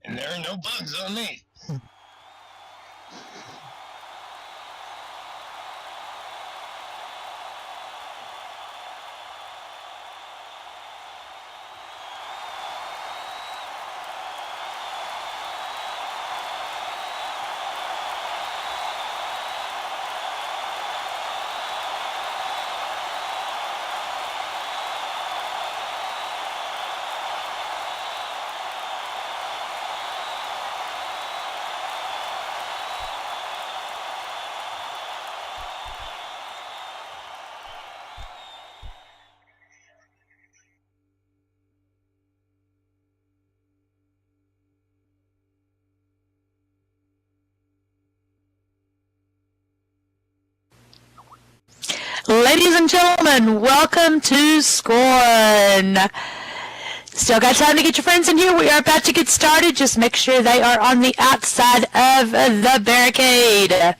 And there are no bugs on me. Ladies and gentlemen, welcome to Scorn. Still got time to get your friends in here. We are about to get started. Just make sure they are on the outside of the barricade.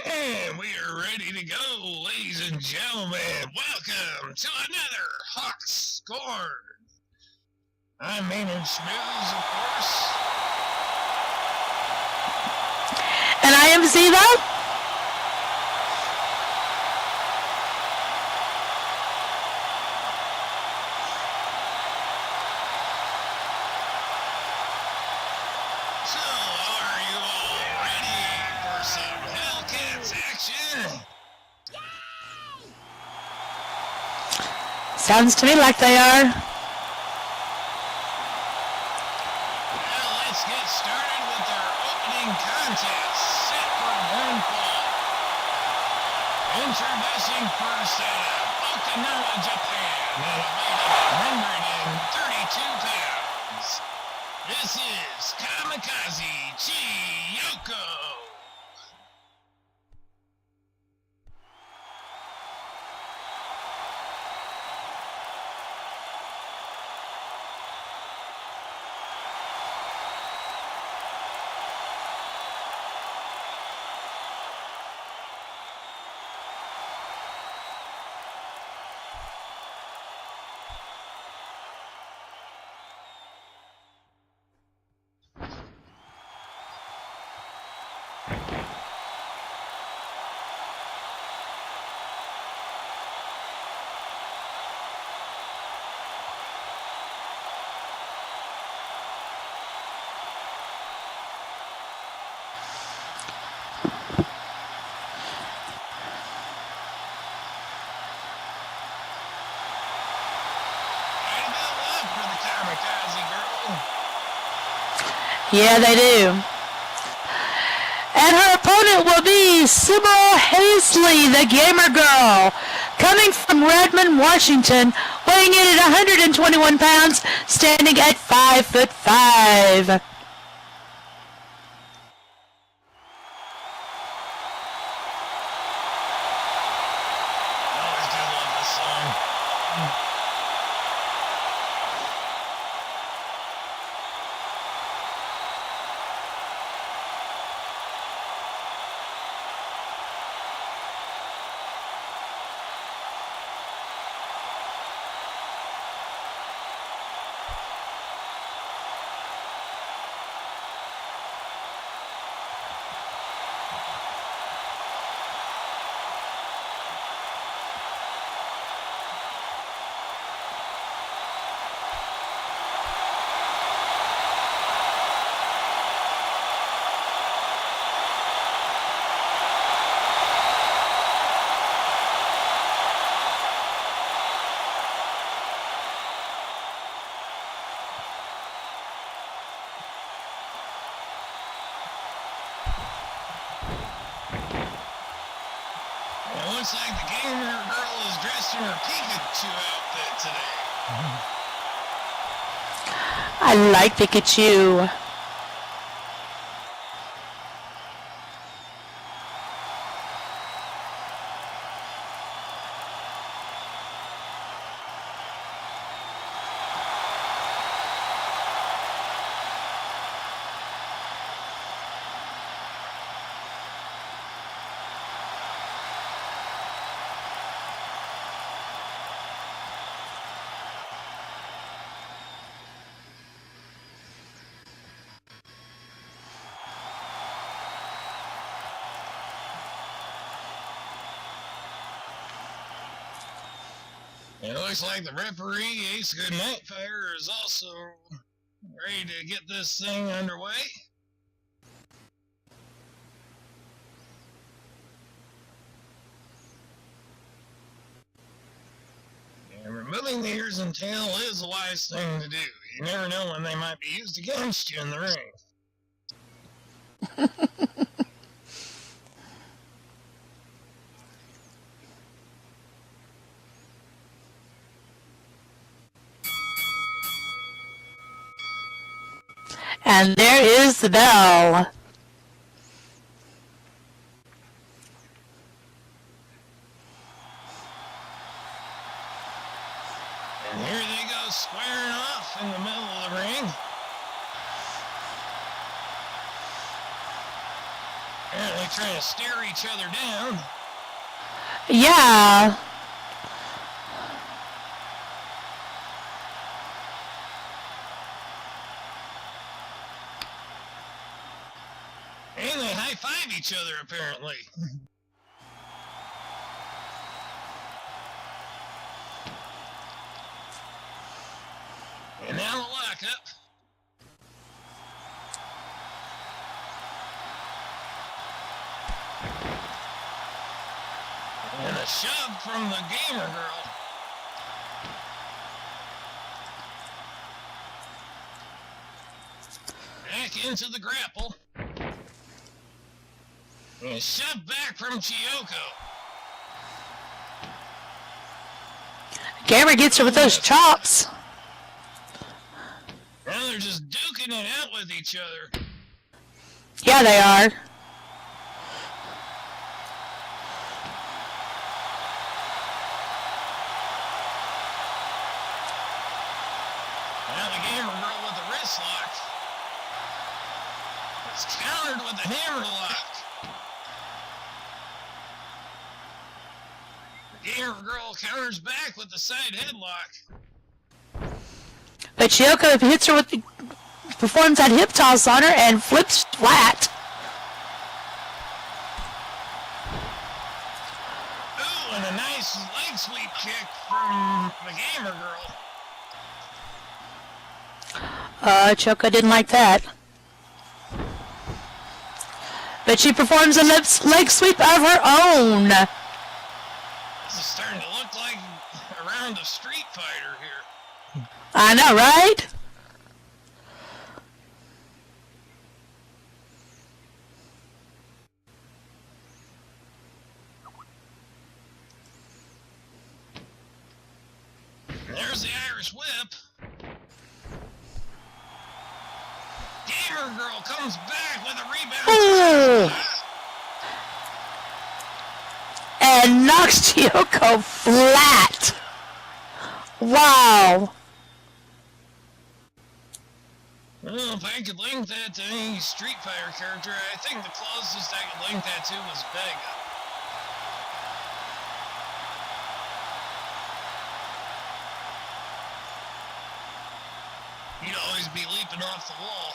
And we are ready to go, ladies and gentlemen. Welcome to another HAWX Scorn. I'm Maynard Schmooze, of course. And I am Ziva. So, are you all ready for some Hellcats action? Sounds to me like they are. Well, let's get started with our opening contest set for one fall. Introducing first out of Okinawa, Japan, at a weight of 132 pounds. Yeah, they do. And her opponent will be Sybil Hazley, the gamer girl, coming from Redmond, Washington, weighing in at 121 pounds, standing at 5'5". It looks like the gamer girl is dressed in her Pikachu outfit today. I like Pikachu. It looks like the referee, Ace Goodnightfire, is also ready to get this thing underway. And removing the ears and tail is a wise thing to do. You never know when they might be used against you in the ring. And there is the bell. And here they go, squaring off in the middle of the ring. Apparently trying to stare each other down. Yeah. And they high-five each other, apparently. And now the lockup. And a shove from the gamer girl. Back into the grapple. And shoved back from Chiyoko. Gamer gets her with those chops. Now they're just duking it out with each other. Yeah, they are. Now the gamer girl with the wrist lock. It's countered with the hammer lock. The gamer girl counters back with the side headlock. But Chiyoko hits her with performs that hip toss on her and flips flat. Ooh, and a nice leg sweep kick from the gamer girl. Chiyoko didn't like that. But she performs a leg sweep of her own. This is starting to look like a round of Street Fighter here. I know, right? Gamer Girl comes back with a rebound. Ooh. And knocks Chiyoko flat. Wow. Well, if I could link that to any Street Fighter character, I think the closest I could link that to was Vega. He'd always be leaping off the wall.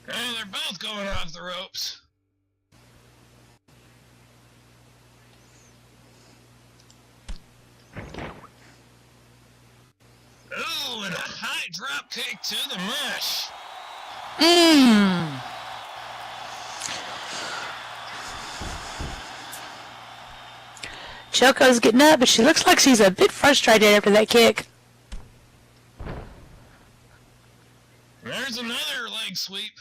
Well, they're both going off the ropes. Oh, and a high drop kick to the mush. Choco's getting up, but she looks like she's a bit frustrated after that kick. There's another leg sweep.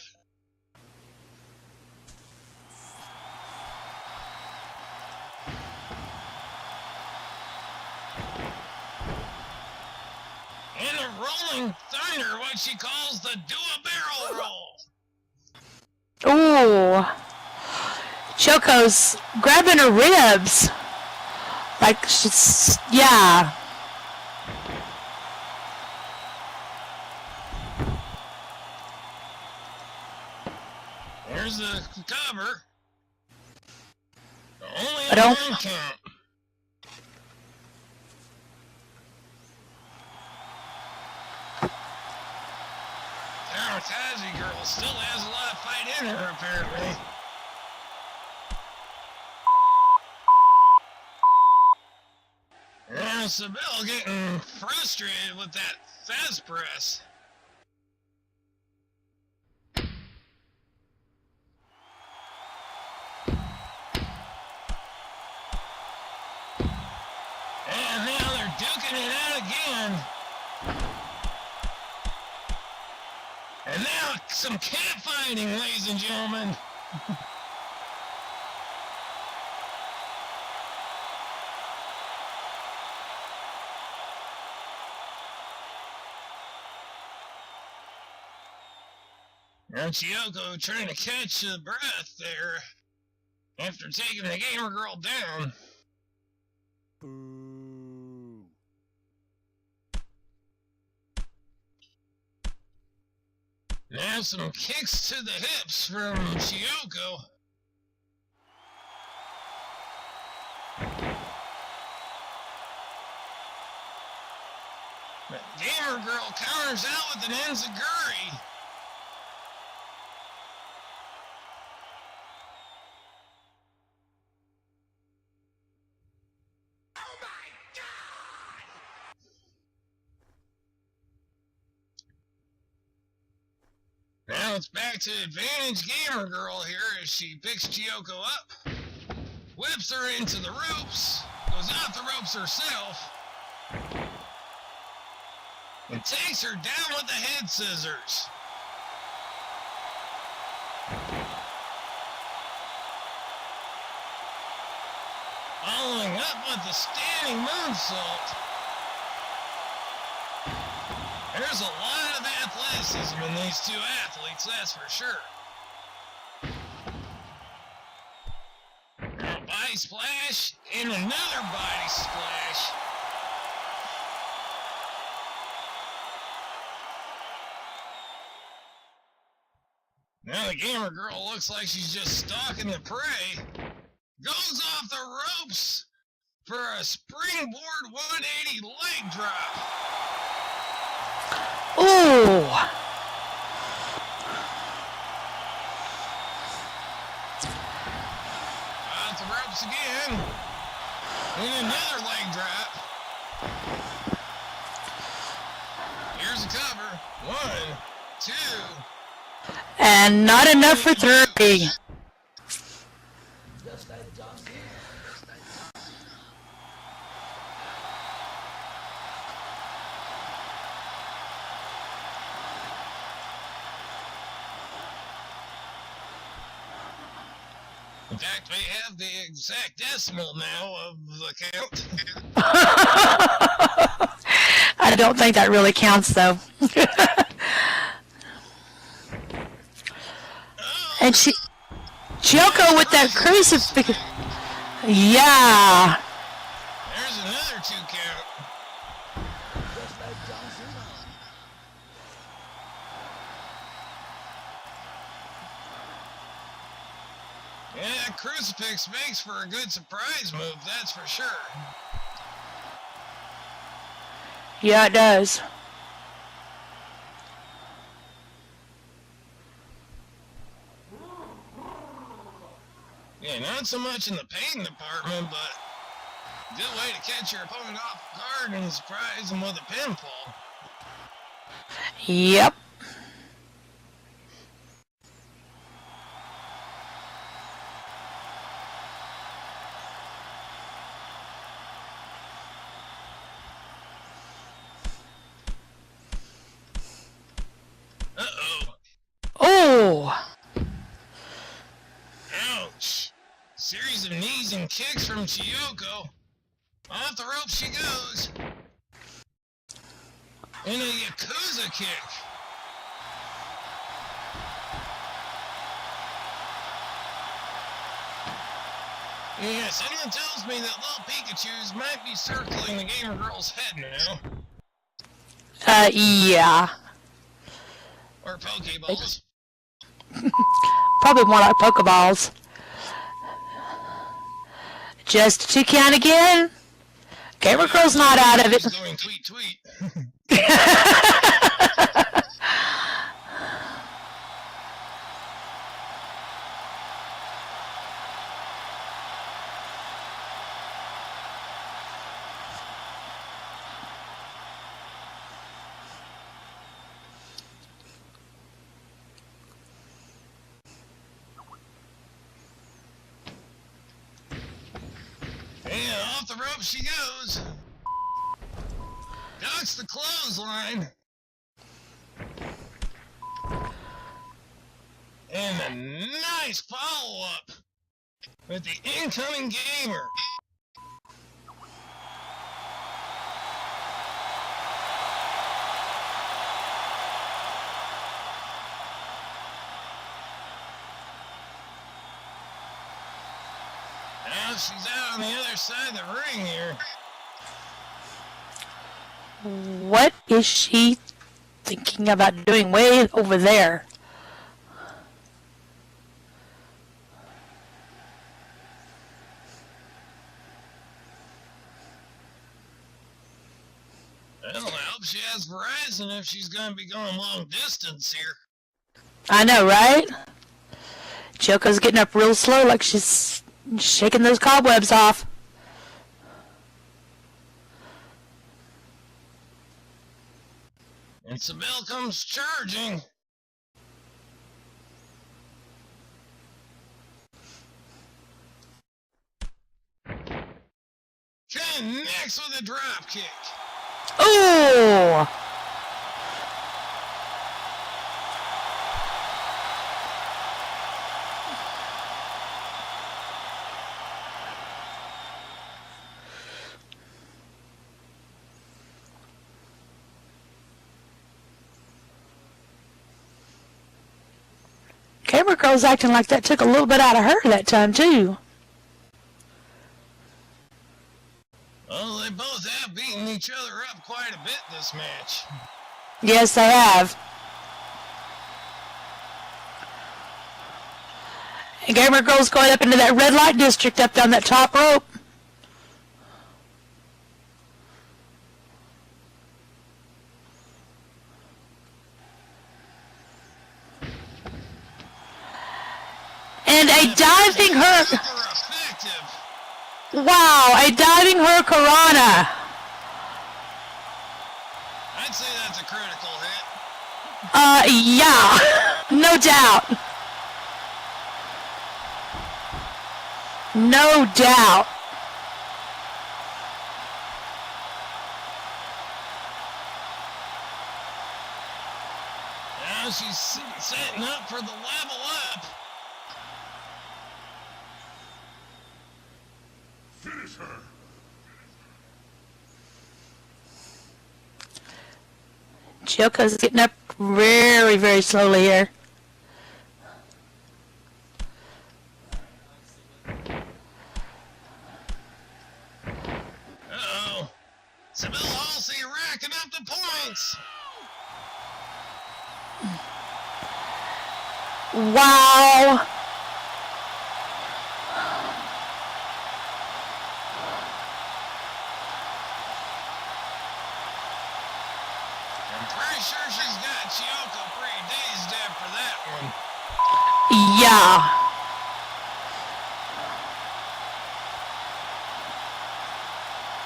And a rolling thunder, what she calls the do-a-barrel roll. Ooh. Choco's grabbing her ribs. Like she's, yeah. There's the cover. Only I don't. one count. Tazi girl still has a lot of fight in her, apparently. Now Sybil getting frustrated with that fast press. And now they're duking it out again. And now some cat fighting, ladies and gentlemen. Now Chiyoko trying to catch the breath there after taking the Gamer Girl down. Boo. Now some kicks to the hips from Chiyoko. But Gamer Girl counters out with an enziguri. Now it's back to advantage Gamer Girl here as she picks Chiyoko up, whips her into the ropes, goes off the ropes herself, and takes her down with the head scissors. Following up with the standing moonsault. There's a lot of athleticism in these two athletes, that's for sure. Now, body splash and another body splash. Now the Gamer Girl looks like she's just stalking the prey. Goes off the ropes for a springboard 180 leg drop. Ooh. Off the ropes again. And another leg drop. Here's the cover. 1, 2. And not enough for 3. In fact, we have the exact decimal now of the count. I don't think that really counts, though. And Choco with that crucifix. Yeah. There's another 2 count. Yeah, that crucifix makes for a good surprise move, that's for sure. Yeah, it does. Yeah, not so much in the pain department, but good way to catch your opponent off guard and surprise them with a pinfall. Yep. Uh-oh. Oh. Ouch. Series of knees and kicks from Chiyoko. Off the rope she goes. And a Yakuza kick. Yeah, someone tells me that little Pikachus might be circling the gamer girl's head now. Yeah. Or Pokeballs. Probably more like Pokeballs. Just 2 count again. Gamer Girl's not out of it. She's going tweet tweet. And off the rope she goes. Ducks the clothesline. And a nice follow-up with the incoming gamer. Now she's out on the other side of the ring here. What is she thinking about doing way over there? Well, I hope she has Verizon if she's going to be going long distance here. I know, right? Choco's getting up real slow like she's shaking those cobwebs off. And Sybil comes charging. Connects with a drop kick. Ooh! Camera Girl's acting like that took a little bit out of her that time, too. Well, they both have beaten each other up quite a bit this match. Yes, they have. And Gamer Girl's going up into that red light district up down that top rope. And a diving her... Super effective. Wow, a diving hurricanrana. I'd say that's a critical hit. Yeah, no doubt. No doubt. Now she's setting up for the level up. Chioka's getting up very, very slowly here. Uh-oh. Sybil Halsey racking up the points. Wow. I'm pretty sure she's got Chioka pretty dazed after that one. Yeah.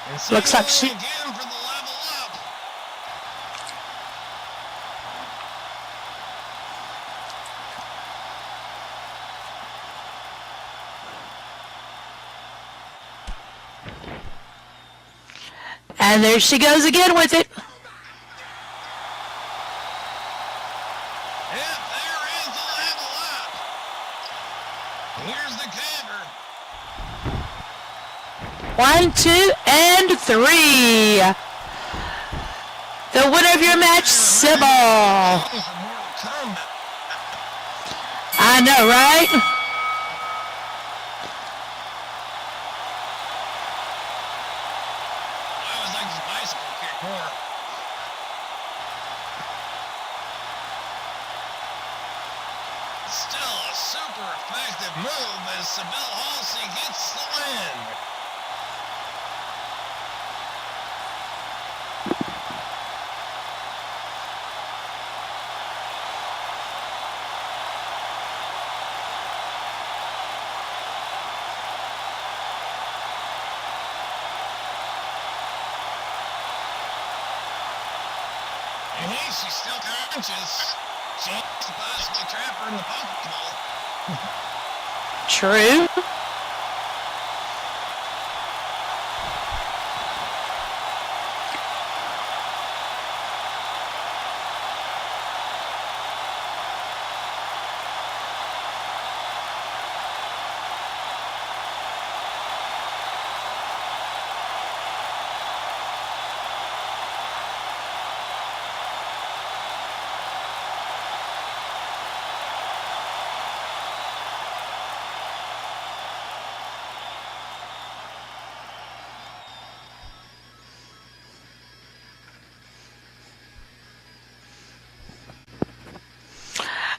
And Looks like she... again for the level up. And there she goes again with it. Yep, there is the level up. Here's the cover. 1, 2, and 3. The winner of your match, Sybil. I know, right? I always like this bicycle kick more. Still a super effective move as Sybil Halsey gets the win. And hey, she's still conscious. Chance to possibly trap her in the Pokeball. True.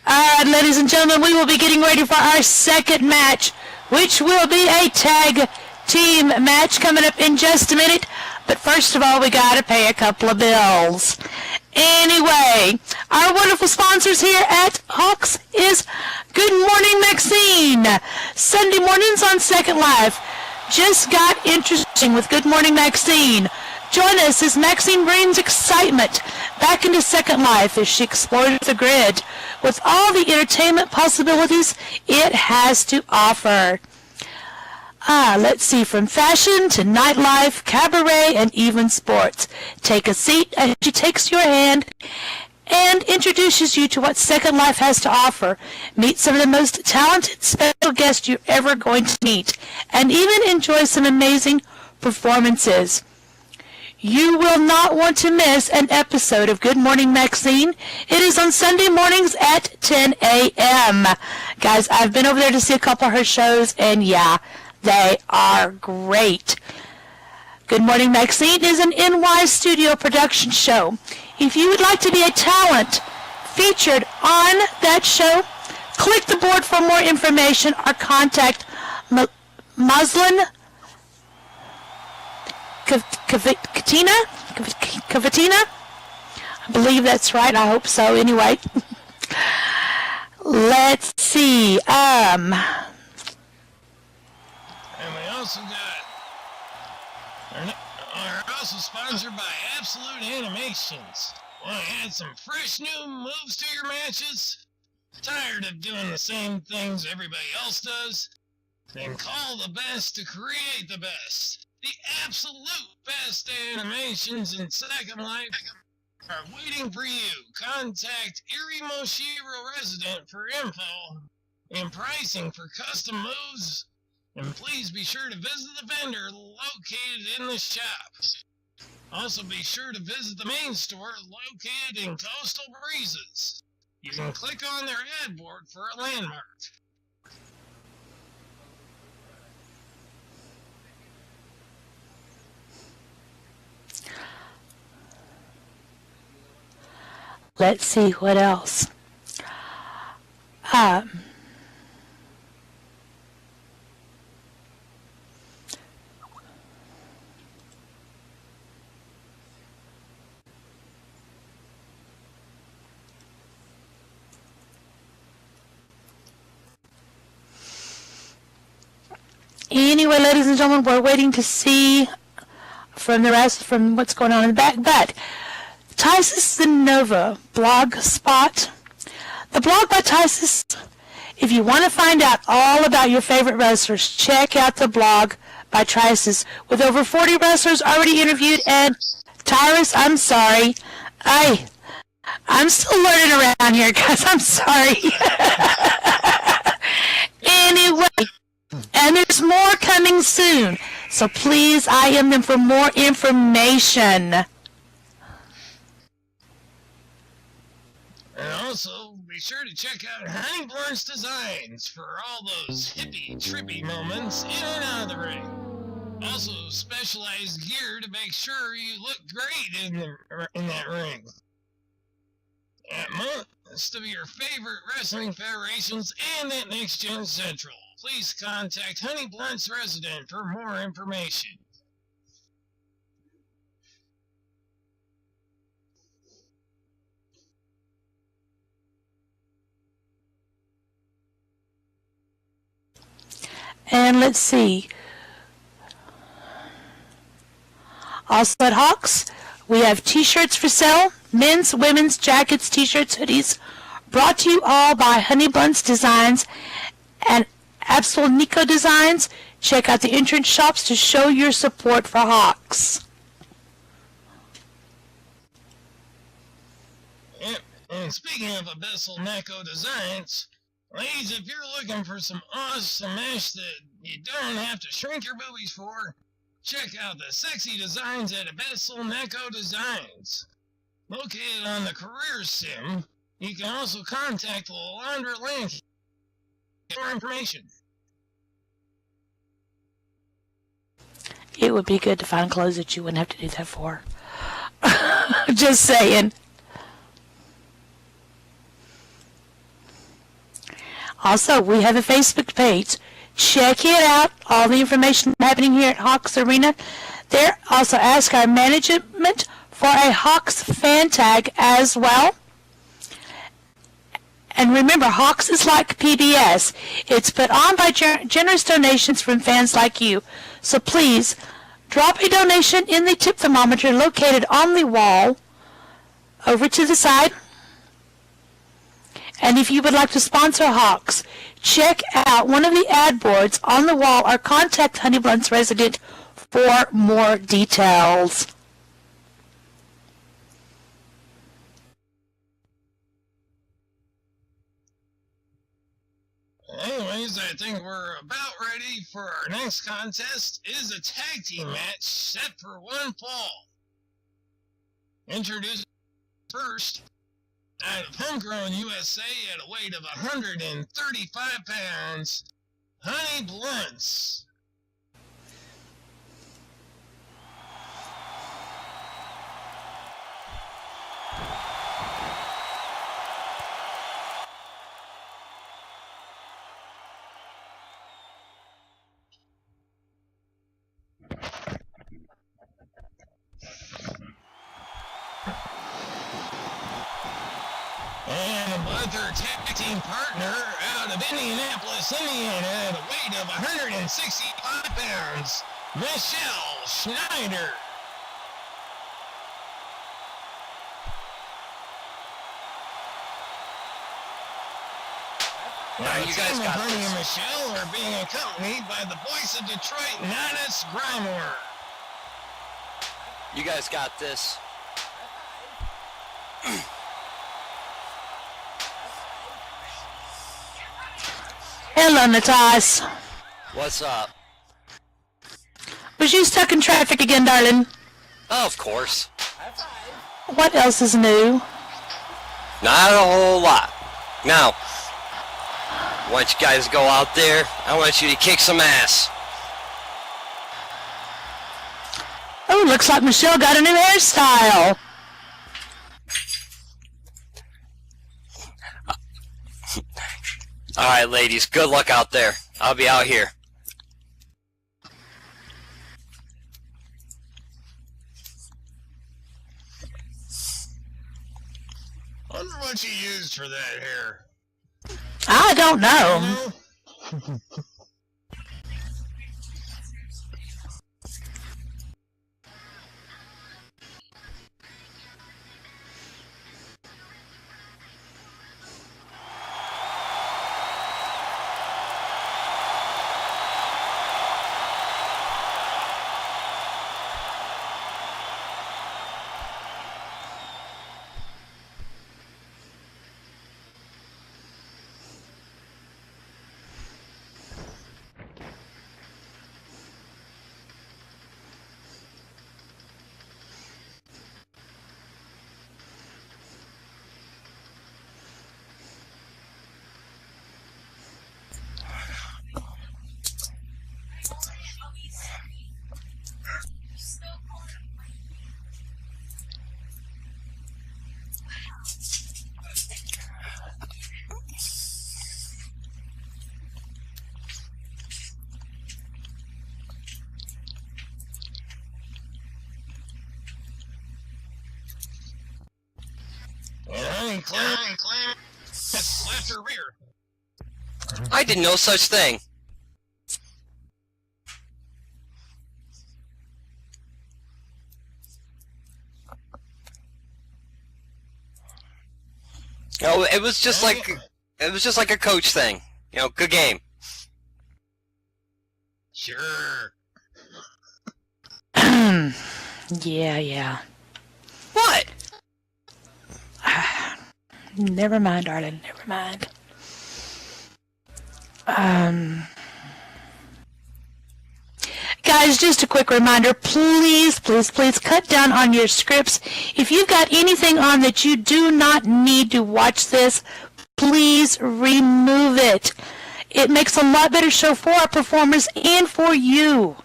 Alright, ladies and gentlemen, we will be getting ready for our second match, which will be a tag team match coming up in just a minute. But first of all, we gotta pay a couple of bills. Anyway, our wonderful sponsors here at HAWX is Good Morning Maxine. Sunday mornings on Second Life just got interesting with Good Morning Maxine. Join us as Maxine brings excitement back into Second Life as she explores the grid with all the entertainment possibilities it has to offer. Let's see, from fashion to nightlife, cabaret, and even sports. Take a seat as she takes your hand and introduces you to what Second Life has to offer. Meet some of the most talented special guests you're ever going to meet, and even enjoy some amazing performances. You will not want to miss an episode of Good Morning Maxine. It is on Sunday mornings at 10 a.m. Guys, I've been over there to see a couple of her shows, and yeah, they are great. Good Morning Maxine is an NY studio production show. If you would like to be a talent featured on that show, click the board for more information or contact Muslin Cavatina? I believe that's right. I hope so. Anyway, let's see. And we also are also sponsored by Absolute Animations. Want to add some fresh new moves to your matches? Tired of doing the same things everybody else does? Then call the best to create the best. The absolute best animations in Second Life are waiting for you. Contact Erie Moshiro Resident for info and pricing for custom moves And please be sure to visit the vendor located in the shop. Also be sure to visit the main store located in Coastal Breezes. You can click on their ad board for a landmark. Let's see what else. Anyway, ladies and gentlemen, we're waiting to see from what's going on in the back. But Tysus the Nova blog spot. The blog by Tysus, if you want to find out all about your favorite wrestlers, check out the blog by Tysus with over 40 wrestlers already interviewed. And Tyrus, I'm sorry. I'm still learning around here, guys. I'm sorry. Anyway. And there's more coming soon. So please IM them for more information. And also, be sure to check out Honey Blunt's designs for all those hippie, trippy moments in and out of the ring. Also, specialized gear to make sure you look great in that ring. At most of your favorite wrestling federations and at Next Gen Central. Please contact Honey Blunt's resident for more information. And let's see. Also at HAWX, we have t-shirts for sale. Men's, women's, jackets, t-shirts, hoodies. Brought to you all by Honey Blunt's Designs and Absol Nico Designs. Check out the entrance shops to show your support for HAWX. Yep, and speaking of Abyssal Neko Designs, ladies, if you're looking for some awesome mesh that you don't have to shrink your boobies for, check out the sexy designs at Abyssal Neko Designs. Located on the Career Sim, you can also contact Laundra Land for information. It would be good to find clothes that you wouldn't have to do that for. Just saying. Also, we have a Facebook page. Check it out. All the information happening here at HAWX Arena. There, also ask our management for a HAWX fan tag as well. And remember, HAWX is like PBS. It's put on by generous donations from fans like you. So please, drop a donation in the tip thermometer located on the wall over to the side. And if you would like to sponsor HAWX, check out one of the ad boards on the wall or contact Honey Blunt's resident for more details. Anyways, I think we're about ready for our next contest. It is a tag team match set for one fall. Introduced first out of Homegrown USA at a weight of 135 pounds, Honey Blunts. And with her tag team partner out of Indianapolis, Indiana, at a weight of 165 pounds, Michelle Schneider. Now, you guys got Honey this. and Michelle are being accompanied by the voice of Detroit, Natus Grimore. You guys got this. Hello, Natas. What's up? Was you stuck in traffic again, darling? Oh, of course. What else is new? Not a whole lot. Now, I want you guys to go out there. I want you to kick some ass. Oh, looks like Michelle got a new hairstyle. Alright, ladies, good luck out there. I'll be out here. I wonder what you used for that hair. I don't know. And clean. That's left or rear. I did no such thing. No, it was just like a coach thing. You know, good game. Sure. Yeah. What? Never mind, darling. Never mind. Guys, just a quick reminder, please cut down on your scripts. If you've got anything on that you do not need to watch this, please remove it. It makes a lot better show for our performers and for you.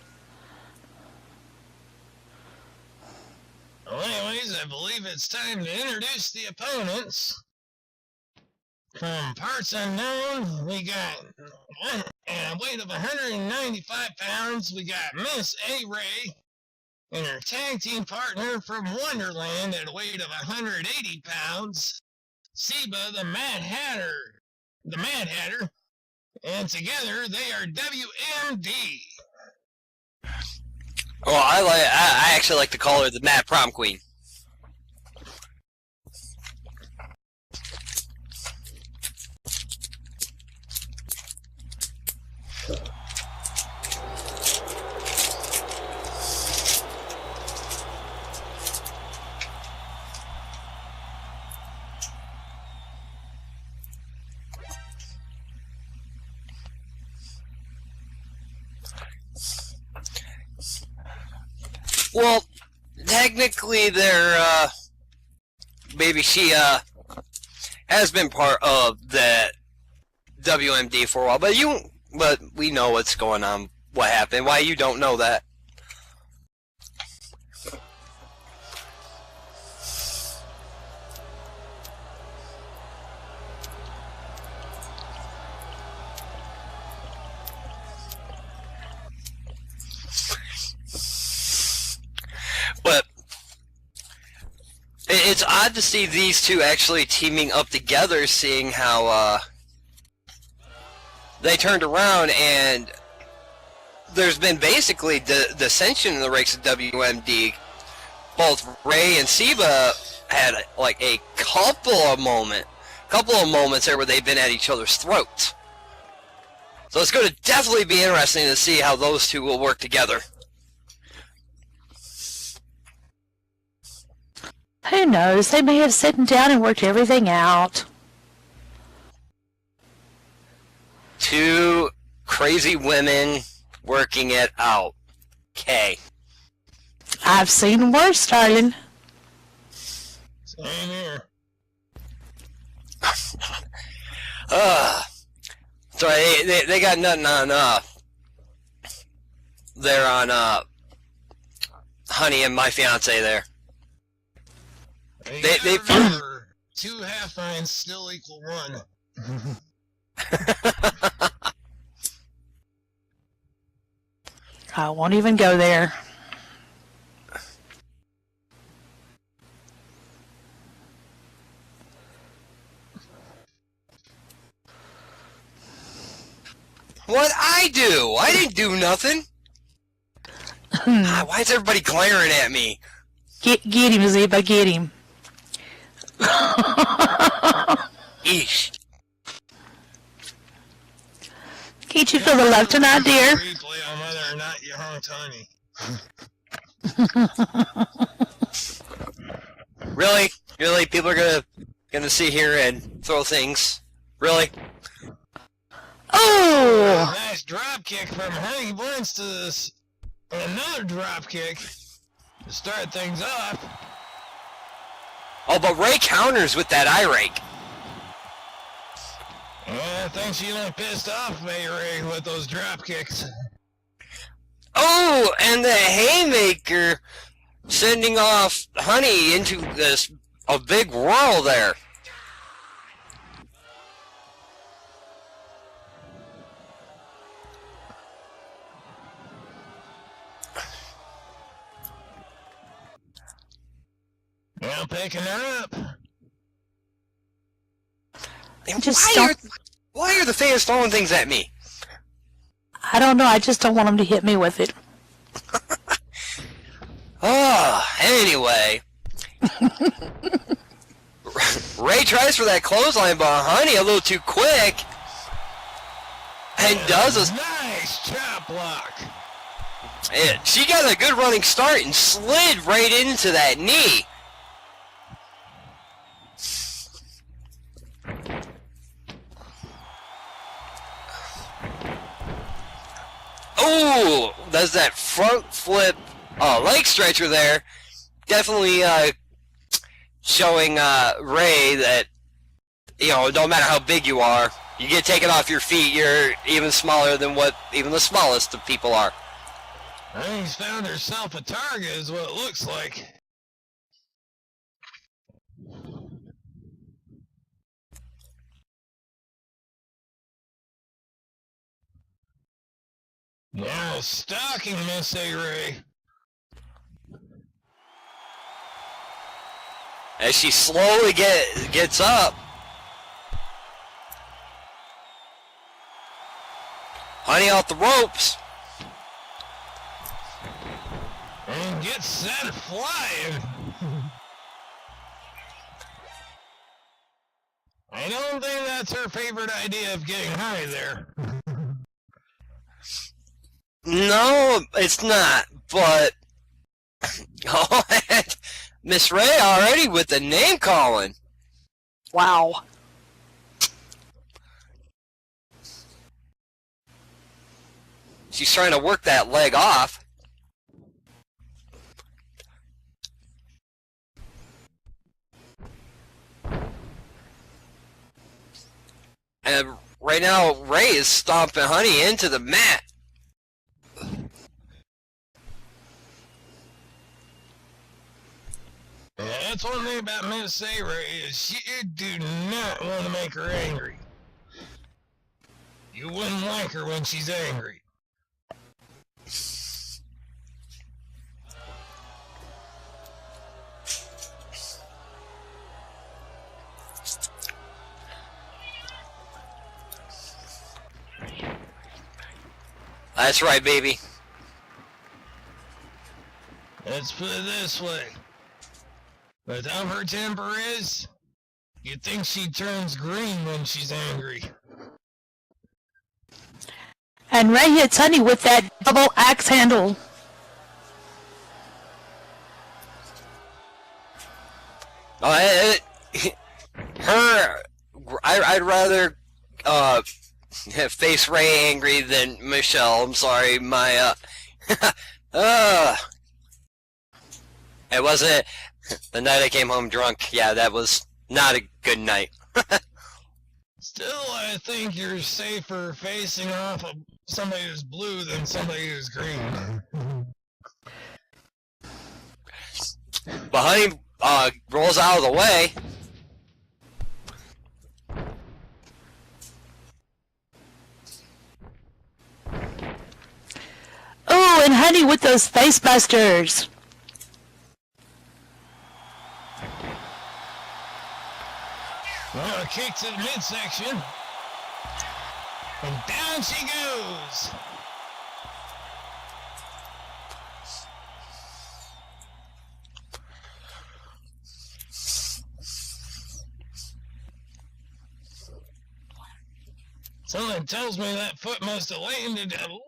Well, anyways, I believe it's time to introduce the opponents. From parts unknown, we got a weight of 195 pounds. We got Miss A-Ray and her tag team partner from Wonderland at a weight of 180 pounds. Seba, the Mad Hatter, and together they are WMD. Well, I actually like to call her the Mad Prom Queen. Well, technically, maybe she has been part of that WMD for a while, but we know what's going on, what happened. Why you don't know that? But it's odd to see these two actually teaming up together, seeing how they turned around and there's been basically dissension in the ranks of WMD. Both Ray and Seba had like a couple of moments there where they've been at each other's throats. So it's going to definitely be interesting to see how those two will work together. Who knows? They may have sat down and worked everything out. Two crazy women working it out. Okay. I've seen worse, darling. Same here. So they got nothing on they're on Honey and My Fiance there. They remember, 2 half nines still equal 1. I won't even go there. What I do? I didn't do nothing. Why is everybody glaring at me? Get him, Zeba, get him. Eesh. Get you to the left tonight, dear. Replay on whether or not you honked Honey. Really? Really? People are gonna sit here and throw things? Really? Oh! Nice drop kick from Honey Blends to this. Another drop kick to start things off. Oh, but Ray counters with that eye rake. Yeah, I think she done pissed off Ray with those drop kicks. Oh, and the haymaker sending off Honey into a big whirl there. Now picking her up. Why are the fans throwing things at me? I don't know. I just don't want him to hit me with it. Anyway. Ray tries for that clothesline, but Honey a little too quick. And does a nice chop block. Yeah, she got a good running start and slid right into that knee. Oh, does that front flip leg stretcher there. Definitely showing Ray that, you know, no matter how big you are, you get taken off your feet, you're even smaller than what even the smallest of people are. I think she's found herself a target is what it looks like. Now stalking Miss A-Ray. As she slowly gets up. Honey off the ropes. And gets set flying. I don't think that's her favorite idea of getting high there. No, it's not, but oh, Miss Ray already with the name calling. Wow. She's trying to work that leg off. And right now, Ray is stomping Honey into the mat. Yeah, that's one thing about Miss A-Ray is you do not want to make her angry. You wouldn't like her when she's angry. That's right, baby. Let's put it this way. But how her temper is, you'd think she turns green when she's angry. And Ray hits Honey with that double axe handle. I'd rather face Ray angry than Michelle. I'm sorry, my it wasn't the night I came home drunk. Yeah, that was not a good night. Still, I think you're safer facing off of somebody who's blue than somebody who's green. But Honey rolls out of the way. Oh, and Honey with those face busters. Well, a kick to the midsection. And down she goes. Something tells me that foot must have landed a little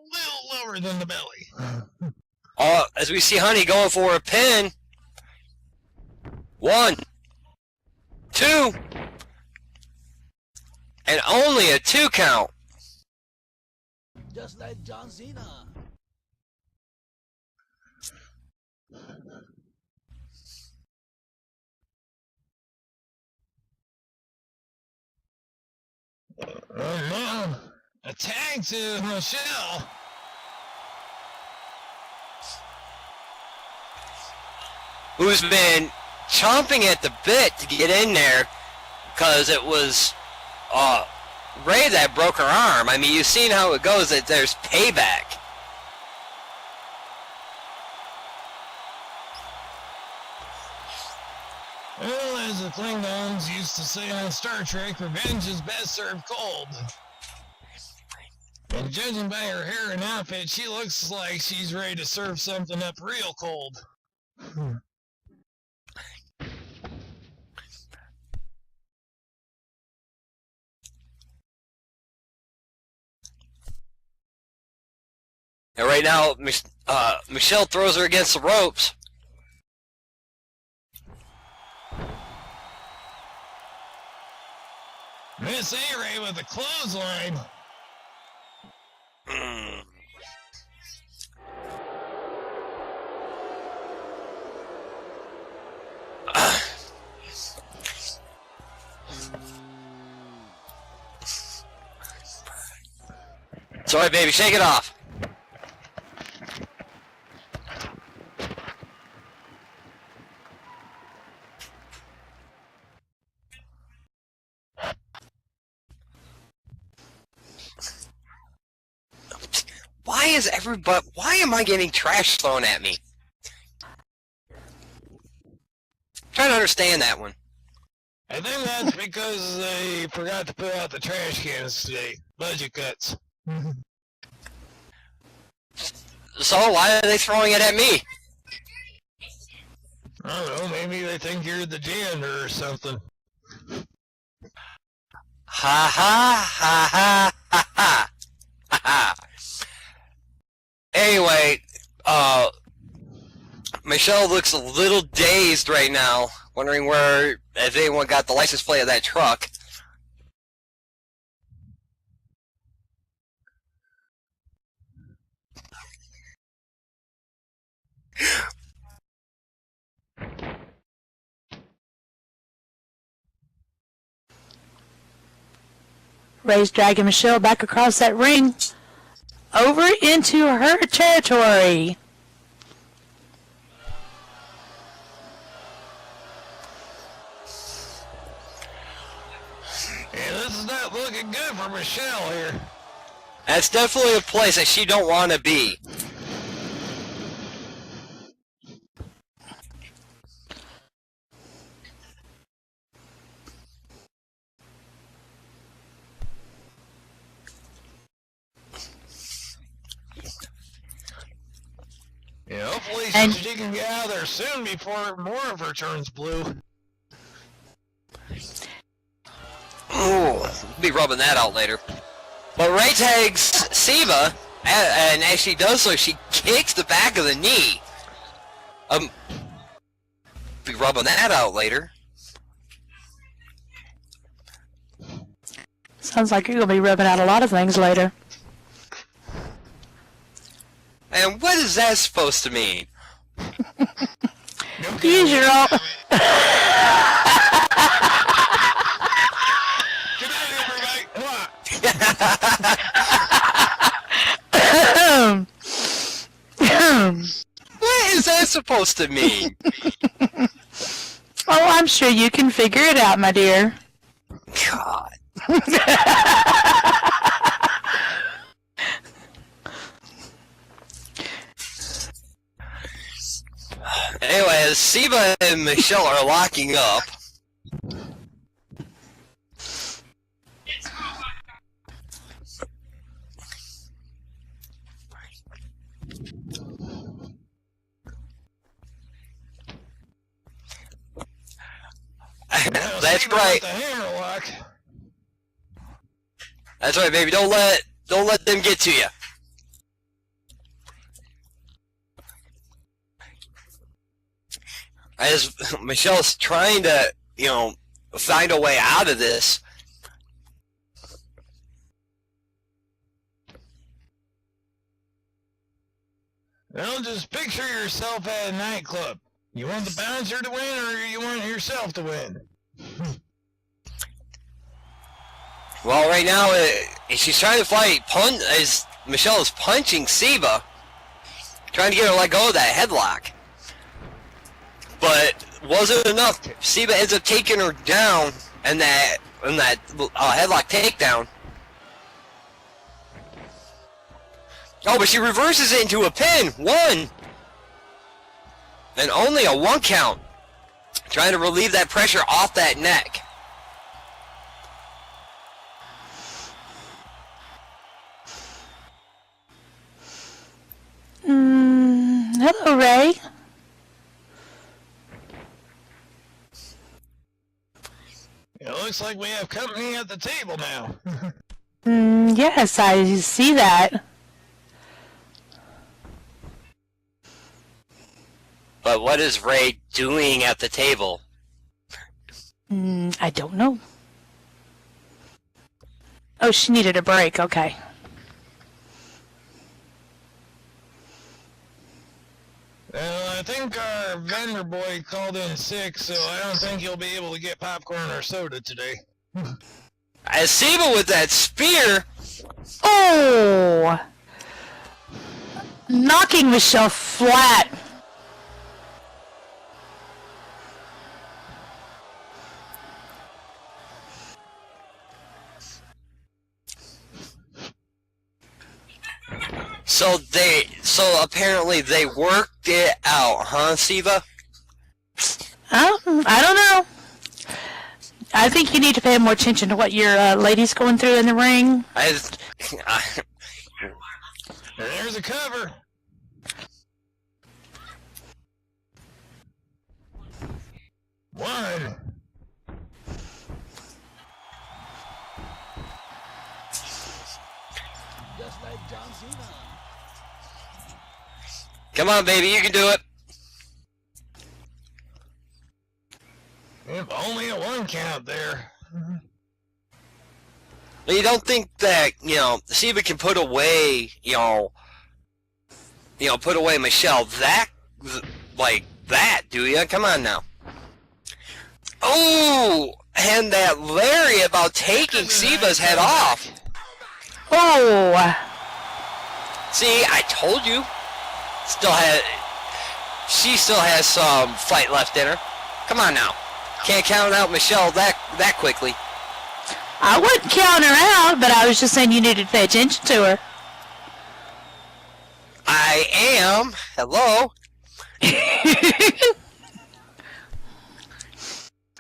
lower than the belly. As we see Honey going for a pin. 1, 2, and only a 2 count. Just like John Cena. Oh no! A tag to Michelle. Who's been chomping at the bit to get in there because it was Ray that broke her arm. I mean, you've seen how it goes, that there's payback. Well, as the Klingons used to say on Star Trek, revenge is best served cold. And judging by her hair and outfit, she looks like she's ready to serve something up real cold. And right now, Michelle throws her against the ropes. Miss A-Ray with a clothesline. Sorry, baby, shake it off. Why am I getting trash thrown at me? Trying to understand that one. I think that's because they forgot to put out the trash cans today. Budget cuts. So why are they throwing it at me? I don't know, maybe they think you're the janitor or something. Ha ha ha ha ha ha ha ha. Anyway, Michelle looks a little dazed right now, wondering if anyone got the license plate of that truck. Ray's dragging Michelle back across that ring, over into her territory. Yeah, this is not looking good for Michelle here. That's definitely a place that she don't want to be. Yeah, hopefully she can get out of there soon before more of her turns blue. Ooh, we'll be rubbing that out later. But Ray tags Siva, and as she does so, she kicks the back of the knee. Be rubbing that out later. Sounds like you're going to be rubbing out a lot of things later. And what is that supposed to mean? Use your own... Good night, everybody. What is that supposed to mean? Oh, I'm sure you can figure it out, my dear. God. Anyway, as Siba and Michelle are locking up, that's right. The hammerlock. That's right, baby. Don't let them get to you. As Michelle's trying to, find a way out of this. Well, just picture yourself at a nightclub. You want the bouncer to win, or you want yourself to win? Well, right now, she's trying to fight. As Michelle is punching Siba, trying to get her to let go of that headlock. But wasn't enough. Siba ends up taking her down, and that headlock takedown. Oh, but she reverses it into a pin. 1. And only a 1 count. Trying to relieve that pressure off that neck. Hello, Ray. It looks like we have company at the table now. Yes, I see that. But what is Ray doing at the table? I don't know. Oh, she needed a break. Okay. Well, I think our vendor boy called in sick, so I don't think he'll be able to get popcorn or soda today. As Siba with that spear. Oh! Knocking Michelle flat. So apparently they worked it out, huh, Siba? I don't know. I think you need to pay more attention to what your lady's going through in the ring. There's a cover. One. Just like John Cena. Come on, baby, you can do it. If only a 1 count there. You don't think that, Siba can put away, put away Michelle like that, do you? Come on now. Oh, and that lariat about taking Siba's head off. Oh! See, I told you. She still has some fight left in her. Come on now. Can't count out Michelle that quickly. I wouldn't count her out, but I was just saying you needed to pay attention to her. I am. Hello.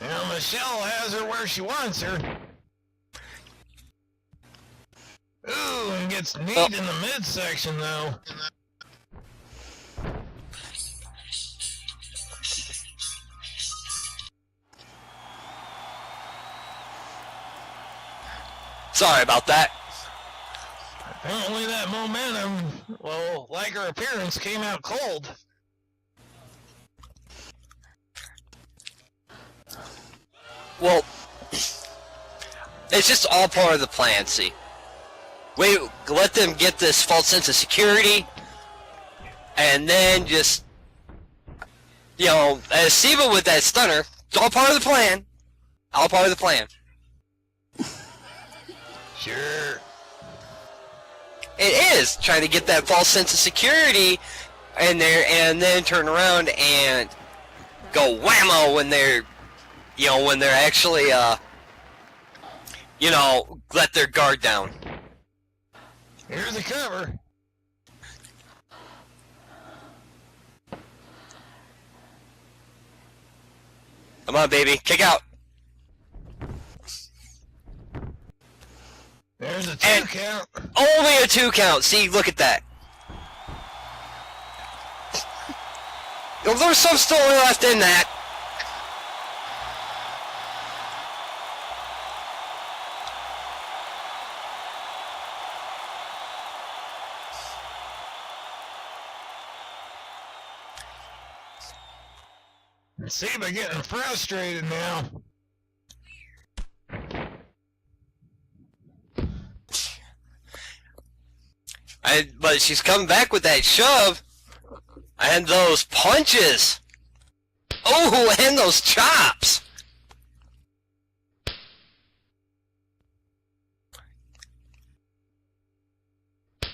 Well, Michelle has her where she wants her. Ooh, and gets kneed in the midsection, though. Sorry about that. Apparently that momentum, well, like her appearance, came out cold. Well, It's just all part of the plan, see. We let them get this false sense of security, and then just, you know, as Siva with that stunner, it's all part of the plan. All part of the plan. Sure. It is trying to get that false sense of security in there, and then turn around and go whammo when they're, you know, when they're actually, you know, let their guard down. Here's the cover. Come on, baby, kick out. There's a 2 count. Only a 2 count. See, look at that. Oh, there's some story left in that. Siva getting frustrated now. But she's coming back with that shove. And those punches. Oh, and those chops.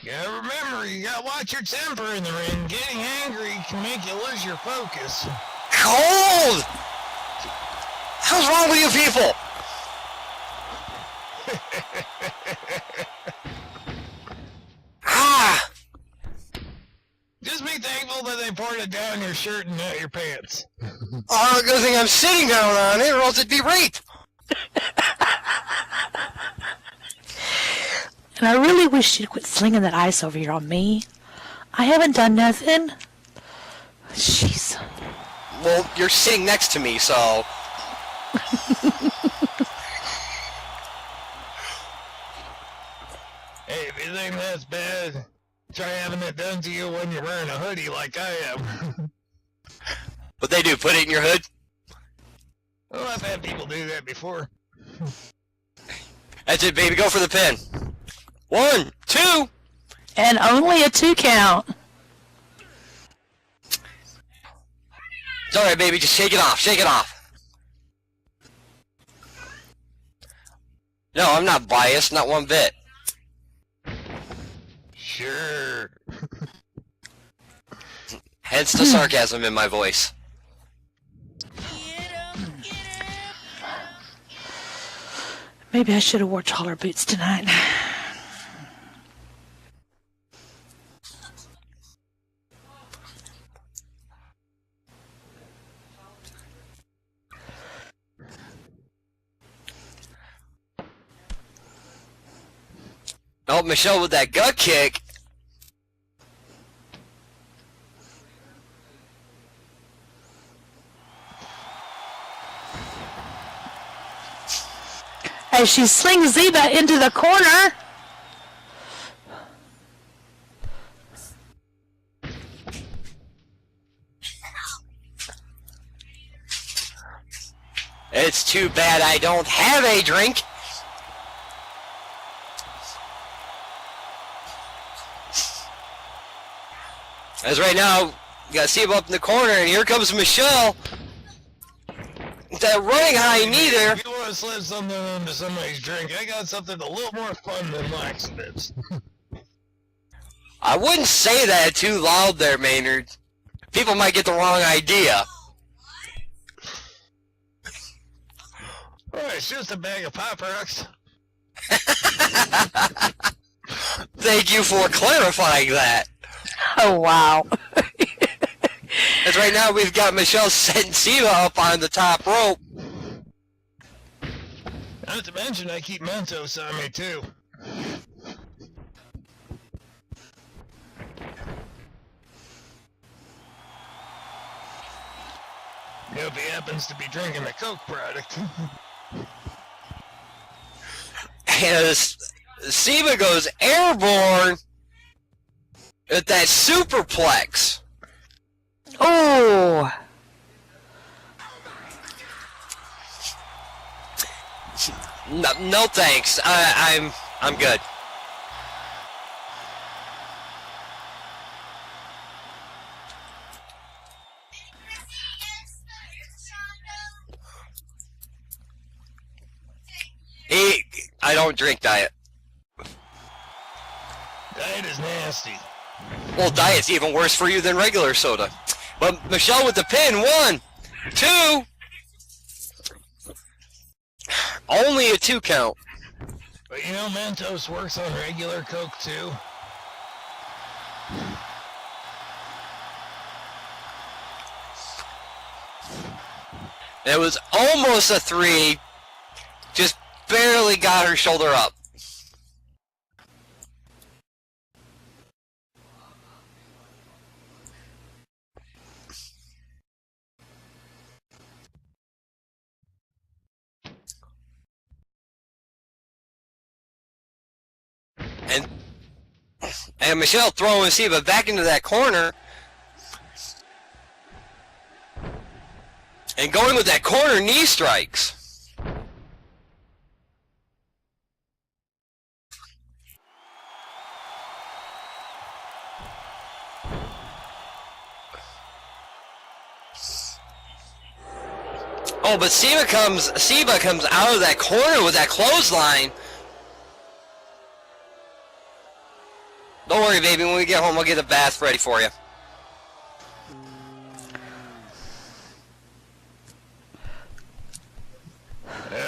You gotta remember, you gotta watch your temper in the ring. Getting angry can make you lose your focus. Cold! How's wrong with you people? Ah! Just be thankful that they poured it down your shirt and not your pants. Oh, good thing I'm sitting down on it, or else it'd be rape. And I really wish you'd quit slinging that ice over here on me. I haven't done nothing. Jeez. Well, you're sitting next to me, so... Hey, if you think that's bad, try having it done to you when you're wearing a hoodie like I am. What they do, put it in your hood? Well, I've had people do that before. That's it, baby, go for the pin. 1, 2... And only a 2 count. It's alright, baby, just shake it off, shake it off. No, I'm not biased, not one bit. Sure. Hence the sarcasm in my voice. Maybe I should have wore taller boots tonight. Oh, Michelle with that gut kick. As she slings Ziba into the corner. It's too bad I don't have a drink. As right now, you got Siva up in the corner, and here comes Michelle. That running high knee there. If you want to slip something into somebody's drink, I got something a little more fun than laxatives. I wouldn't say that too loud there, Maynard. People might get the wrong idea. Oh, it's just a bag of Pop Rocks. Thank you for clarifying that. Oh, wow. As right now we've got Michelle setting Siva up on the top rope. Not to mention I keep Mentos on me too. Hope he happens to be drinking a Coke product. And as Siva goes airborne at that superplex. Oh. No thanks. I'm good. I don't drink diet. Diet is nasty. Well, diet's even worse for you than regular soda. But Michelle with the pin, 1, 2. Only a 2 count. But you know, Mentos works on regular Coke too. It was almost a 3. Just barely got her shoulder up. And Michelle throwing Siva back into that corner. And going with that corner knee strikes. Oh, but Siva comes out of that corner with that clothesline. Don't worry, baby. When we get home, I'll get a bath ready for you.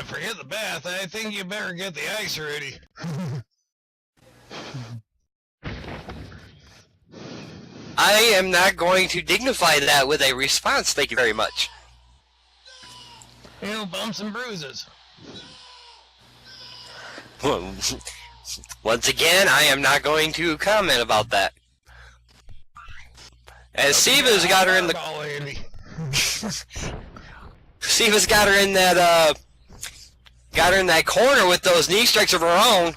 Forget the bath. I think you better get the ice ready. I am not going to dignify that with a response. Thank you very much. You know, bumps and bruises. Once again, I am not going to comment about that. As Siva's got her in the... Siva's got her in that, corner with those knee strikes of her own.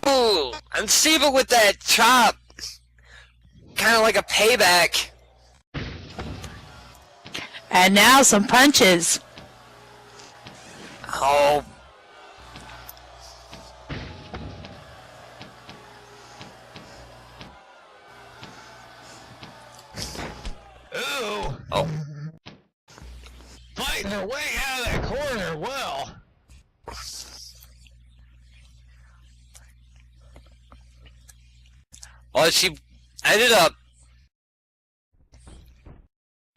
Ooh! And Siva with that chop. Kind of like a payback. And now some punches. Oh. Ooh. Oh. Fighting her way out of that corner well. Well, she ended up...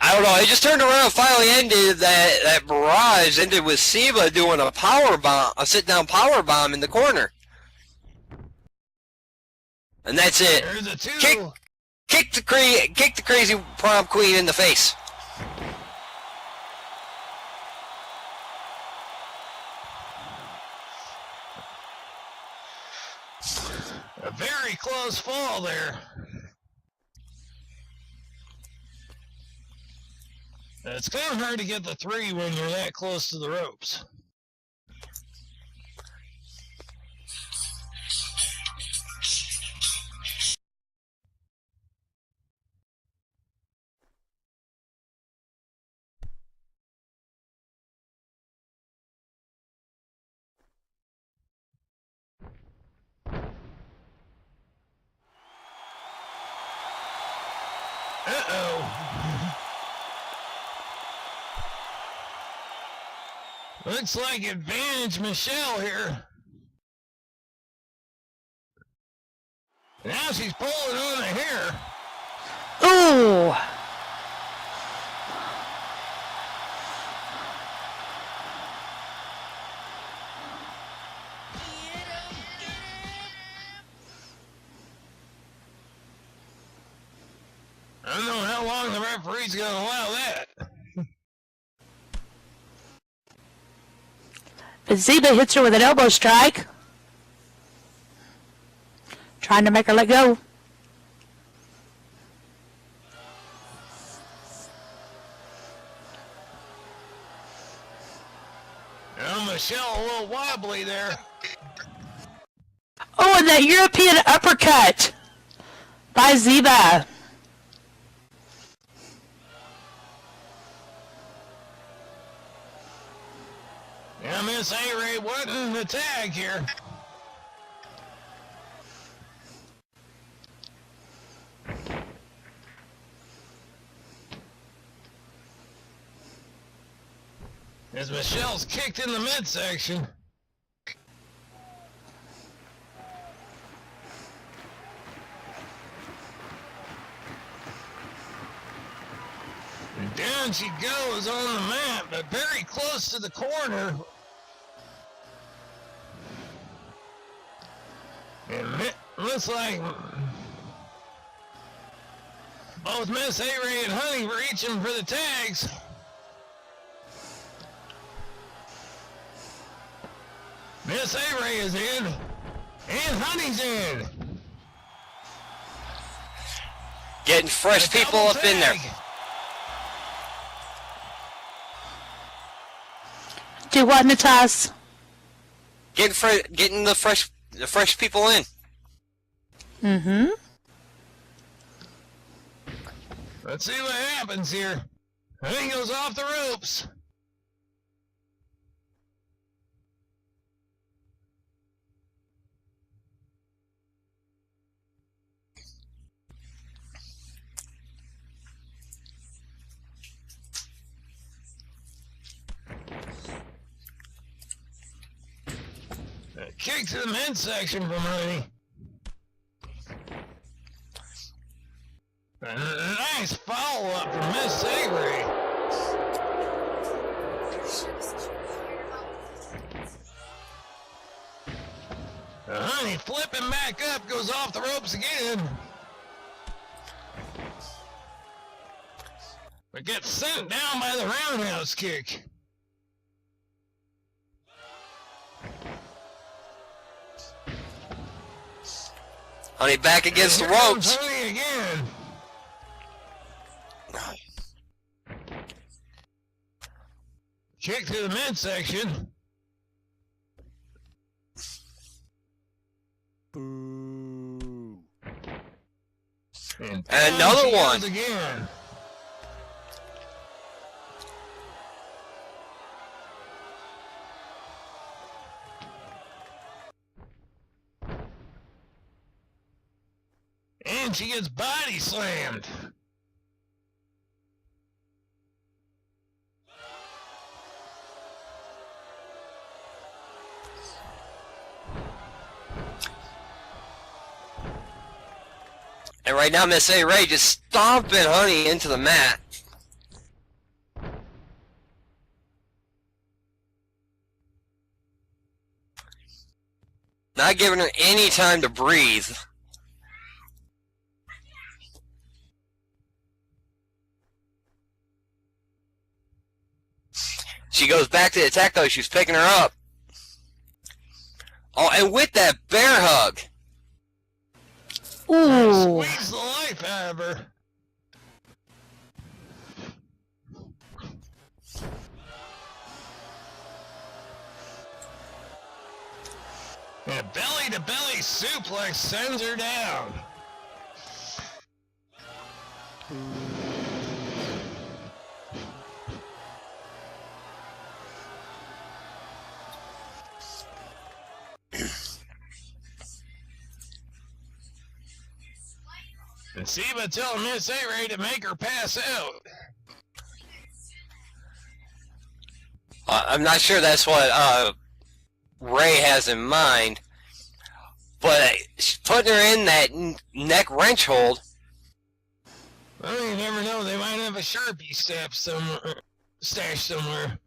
I don't know, it just turned around and finally ended that barrage, ended with Siva doing a power bomb, a sit-down power bomb in the corner. And that's it. There's a 2. Kick the crazy prom queen in the face. A very close fall there. It's kind of hard to get the 3 when you're that close to the ropes. Uh-oh. Looks like advantage Michelle here. Now she's pulling on the hair. Ooh. I don't know how long the referee's going to allow that. Ziba hits her with an elbow strike. Trying to make her let go. Now Michelle a little wobbly there. Oh, and that European uppercut by Ziba. Now Miss A-Ray wanting the tag here. As Michelle's kicked in the midsection. And down she goes on the mat, but very close to the corner. And it looks like both Miss A-Ray and Honey reaching for the tags. Miss A-Ray is in, and Honey's in. Getting fresh people up in there. Do what, Nataz? Getting the fresh people in. Mm-hmm. Let's see what happens here. Honey goes off the ropes. A kick to the midsection from Honey. A nice follow-up from Miss Avery. Honey flipping back up, goes off the ropes again. But gets sent down by the roundhouse kick. Honey back against the Here comes ropes. Honey again. Kick to the midsection. Boo. And Another down she one. goes again. And she gets body slammed. And right now, Miss A-Ray just stomping Honey into the mat. Not giving her any time to breathe. She goes back to the attack, though. She's picking her up. Oh, and with that bear hug. Ooh. Squeeze the life out of her. And a belly-to-belly suplex sends her down. And Siba telling Miss A-Ray to make her pass out. I'm not sure that's what Ray has in mind, but she's putting her in that neck wrench hold. Well, you never know. They might have a Sharpie stashed somewhere.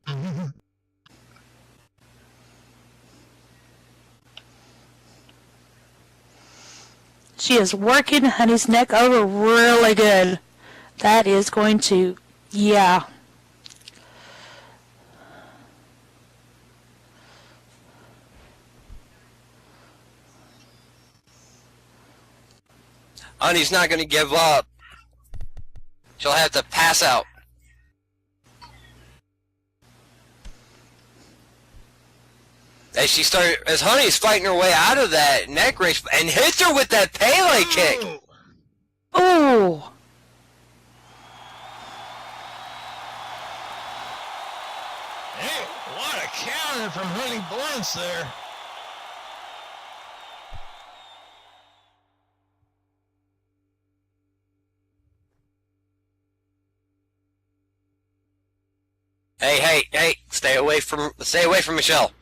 She is working Honey's neck over really good. That is going to, yeah. Honey's not going to give up. She'll have to pass out. As Honey's fighting her way out of that neck wrench and hits her with that Pele kick. Ooh. Hey, what a wanted from Honey Blunts there. Hey, stay away from Michelle.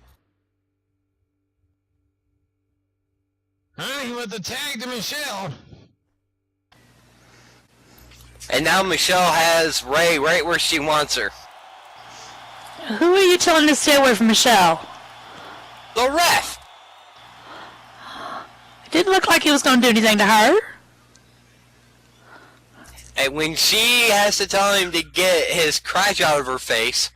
Honey with the tag to Michelle. And now Michelle has Ray right where she wants her. Who are you telling to stay away from Michelle? The ref. It didn't look like he was going to do anything to her. And when she has to tell him to get his crotch out of her face.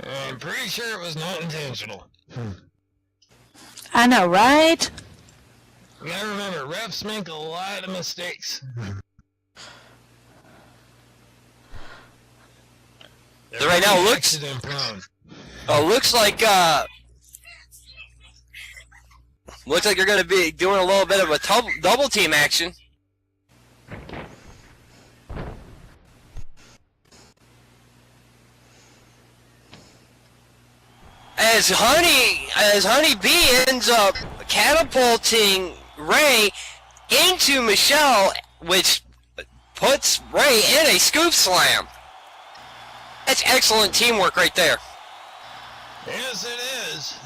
I'm pretty sure it was not intentional. I know, right? You gotta remember, refs make a lot of mistakes. So right now looks like you're going to be doing a little bit of a double team action. As Honey Bee ends up catapulting Ray into Michelle, which puts Ray in a scoop slam. That's excellent teamwork right there. Yes, it is.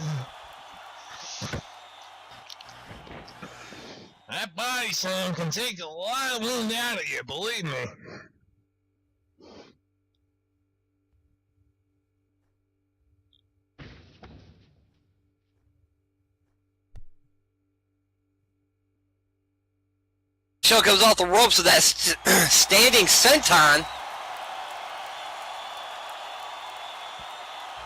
That body slam can take a lot of wind out of you, believe me. Michelle comes off the ropes with that standing senton.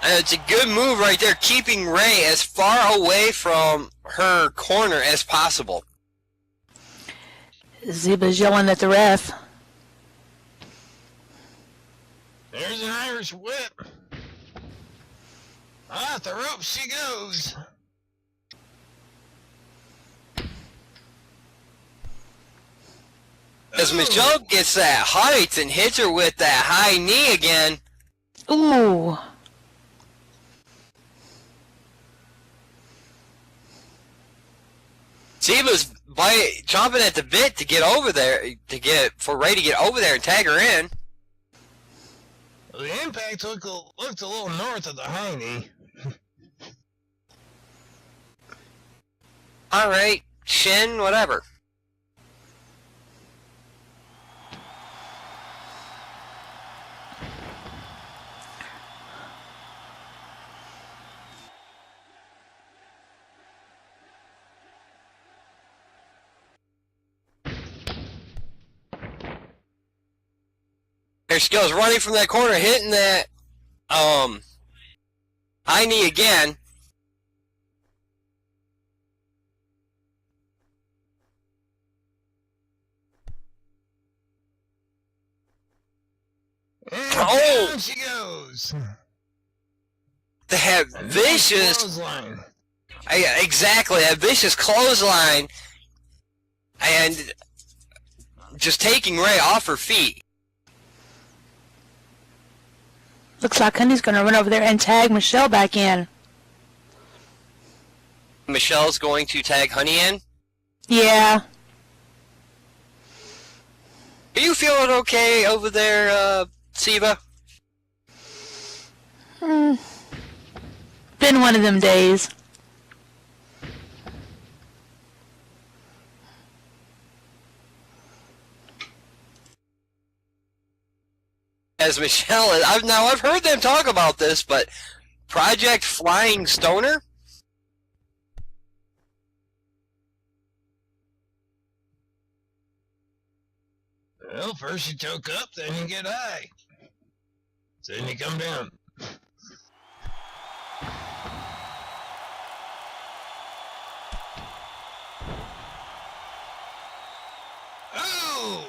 And it's a good move right there, keeping Ray as far away from her corner as possible. Zeba's yelling at the ref. There's an Irish whip. Off the rope she goes. As Michelle gets that height and hits her with that high knee again. Ooh. Zeba's chomping at the bit to get over there, for Ray to get over there and tag her in. The impact looked a little north of the high knee. Alright, shin, whatever. There she goes, running from that corner, hitting that high knee again. And down she goes. That vicious clothesline. Exactly, a vicious clothesline, and just taking Ray off her feet. Looks like Honey's going to run over there and tag Michelle back in. Michelle's going to tag Honey in? Yeah. Are you feeling okay over there, Siva? Been one of them days. As Michelle, I've heard them talk about this, but Project Flying Stoner? Well, first you choke up, then you get high. Then you come down. Oh!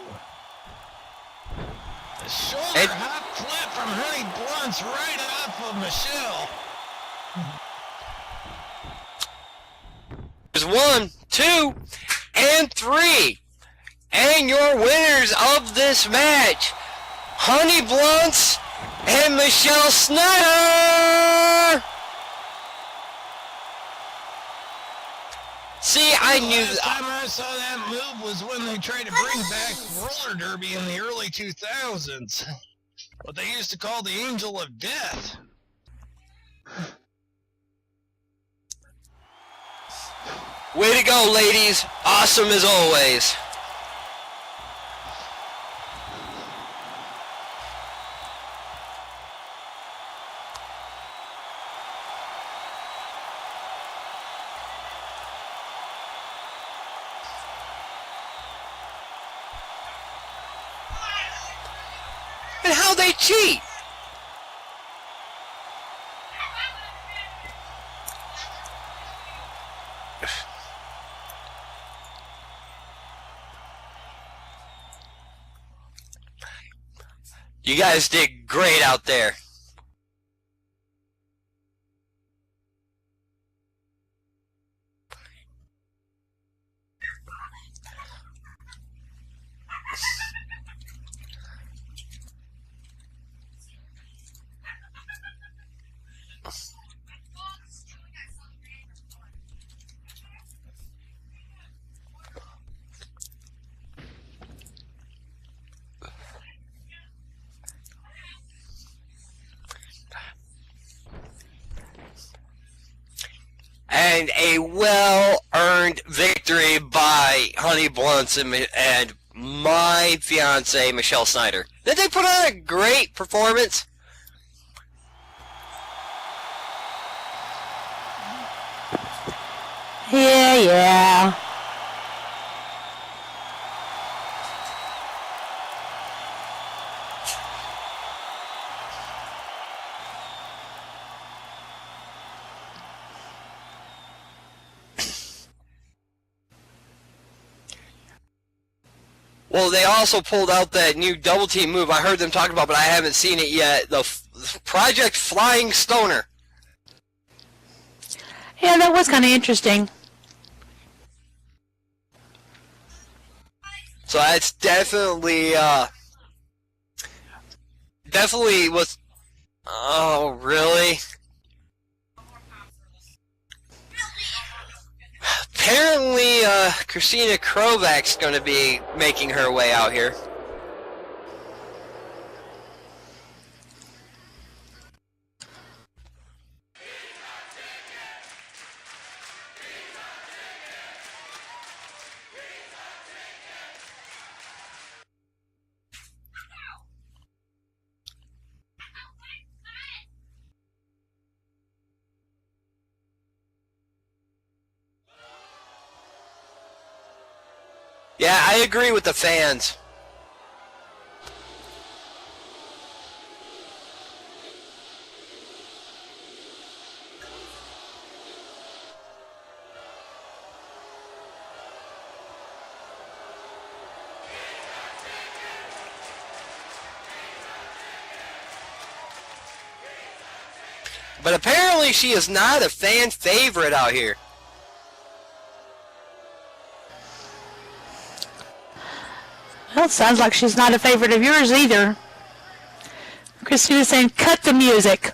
A shoulder hop flip from Honey Blunts right off of Michelle. There's 1, 2, and 3. And your winners of this match, Honey Blunts And Michelle Snyder! See, I knew Last time I saw that move was when they tried to bring back roller derby in the early 2000s. What they used to call the Angel of Death. Way to go, ladies. Awesome as always. And how they cheat. You guys did great out there. And a well-earned victory by Honey Blunts and my fiance, Michelle Snyder. Did they put on a great performance? Yeah. Well, they also pulled out that new double team move I heard them talking about, but I haven't seen it yet. The Project Flying Stoner. Yeah, that was kind of interesting. So that's definitely was. Oh, really? Apparently, Christina Krovac's going to be making her way out here. Yeah, I agree with the fans. But apparently she is not a fan favorite out here. Well, it sounds like she's not a favorite of yours either. Christina's saying, cut the music.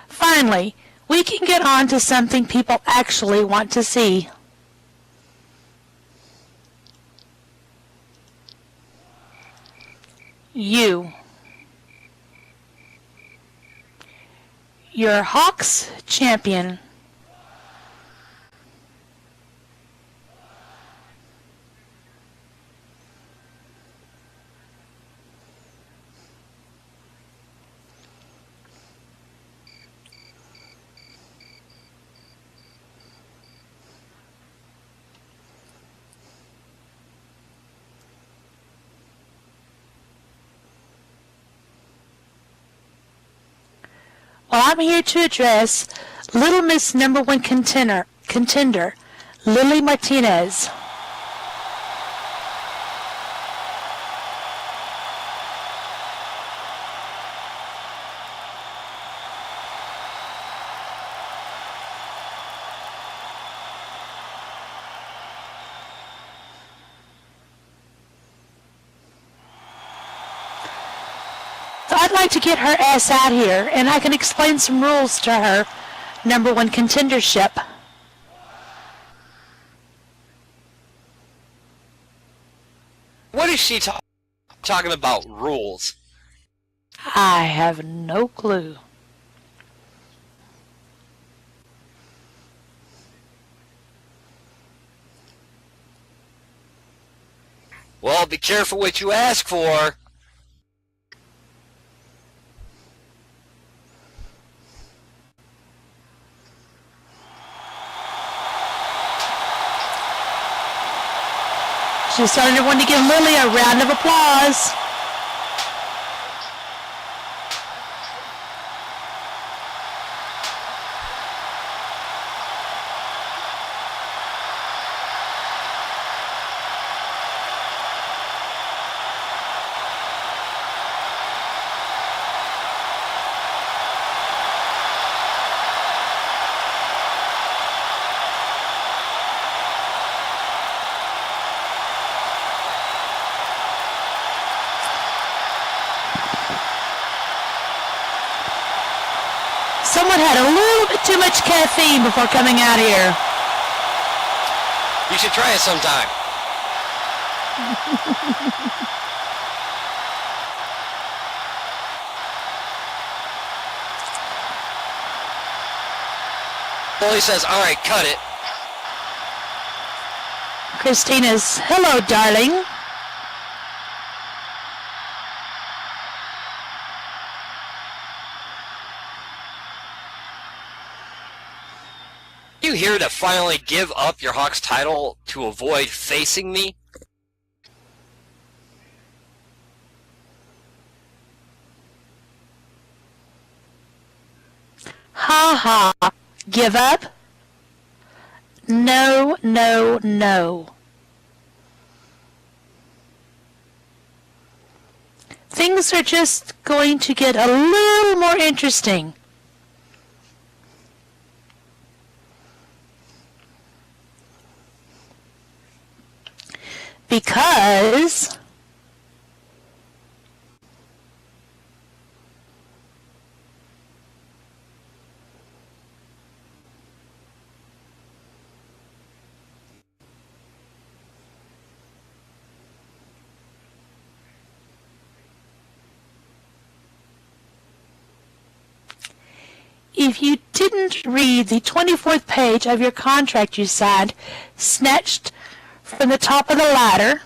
Finally, we can get on to something people actually want to see. You. Your HAWX champion. Well, I'm here to address Little Miss number one contender, Lily Martinez. So I'd like to get her ass out here, and I can explain some rules to her number one contendership. What is she talking about rules? I have no clue. Well, be careful what you ask for. She's starting everyone to give Lily a round of applause. Someone had a little bit too much caffeine before coming out here. You should try it sometime. Lily says, all right, cut it. Christina's, hello, darling. Are you here to finally give up your HAWX title to avoid facing me? Ha ha. Give up? No, no, no. Things are just going to get a little more interesting. Because if you didn't read the 24th page of your contract you signed, snatched from the top of the ladder,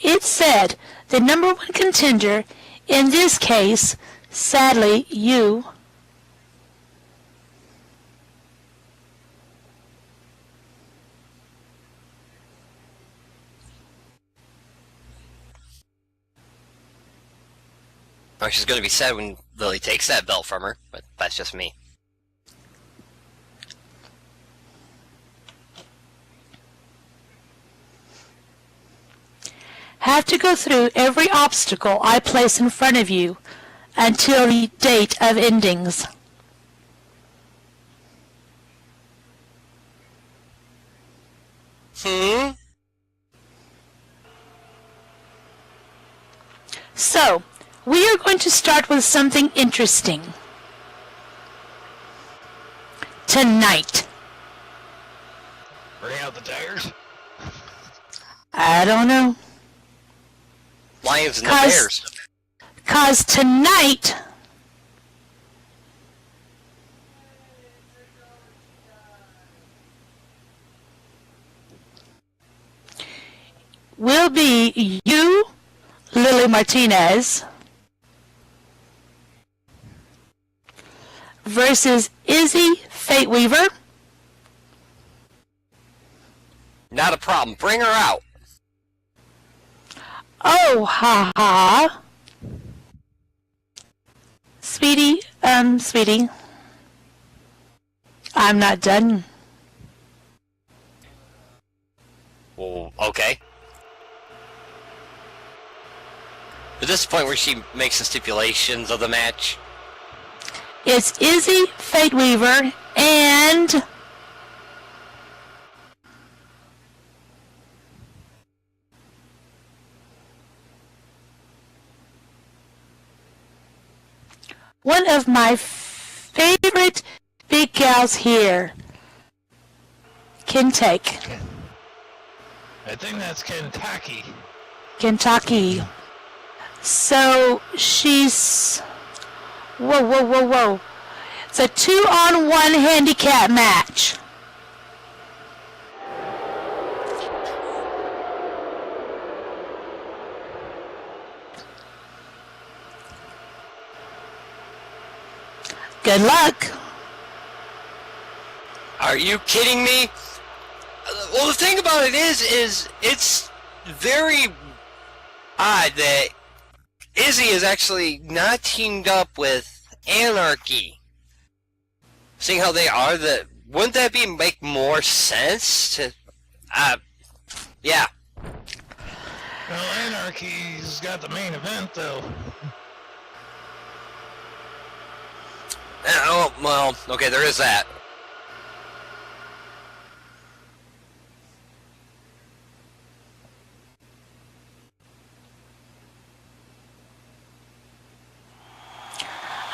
it said the number one contender, in this case, sadly, you, Oh, she's going to be sad when Lily takes that belt from her, but that's just me. have to go through every obstacle I place in front of you until the date of endings. So, we are going to start with something interesting. Tonight. Bring out the tires. I don't know. Lions and the Bears. 'Cause tonight will be you, Lily Martinez, versus Izzy Fate Weaver. Not a problem. Bring her out. Oh, ha ha. Speedy, Speedy. I'm not done. Well, okay. At this point where she makes the stipulations of the match. It's Izzy Fate Weaver and one of my favorite big gals here can take. I think that's Kentucky. Kentucky. So she's... Whoa, whoa, whoa, whoa. It's a 2-on-1 handicap match. Good luck. Are you kidding me? Well, the thing about it is it's very odd that Izzy is actually not teamed up with Anarchy. Seeing how they are, wouldn't that make more sense to, yeah. Well, Anarchy's got the main event, though. Oh, well, okay, there is that.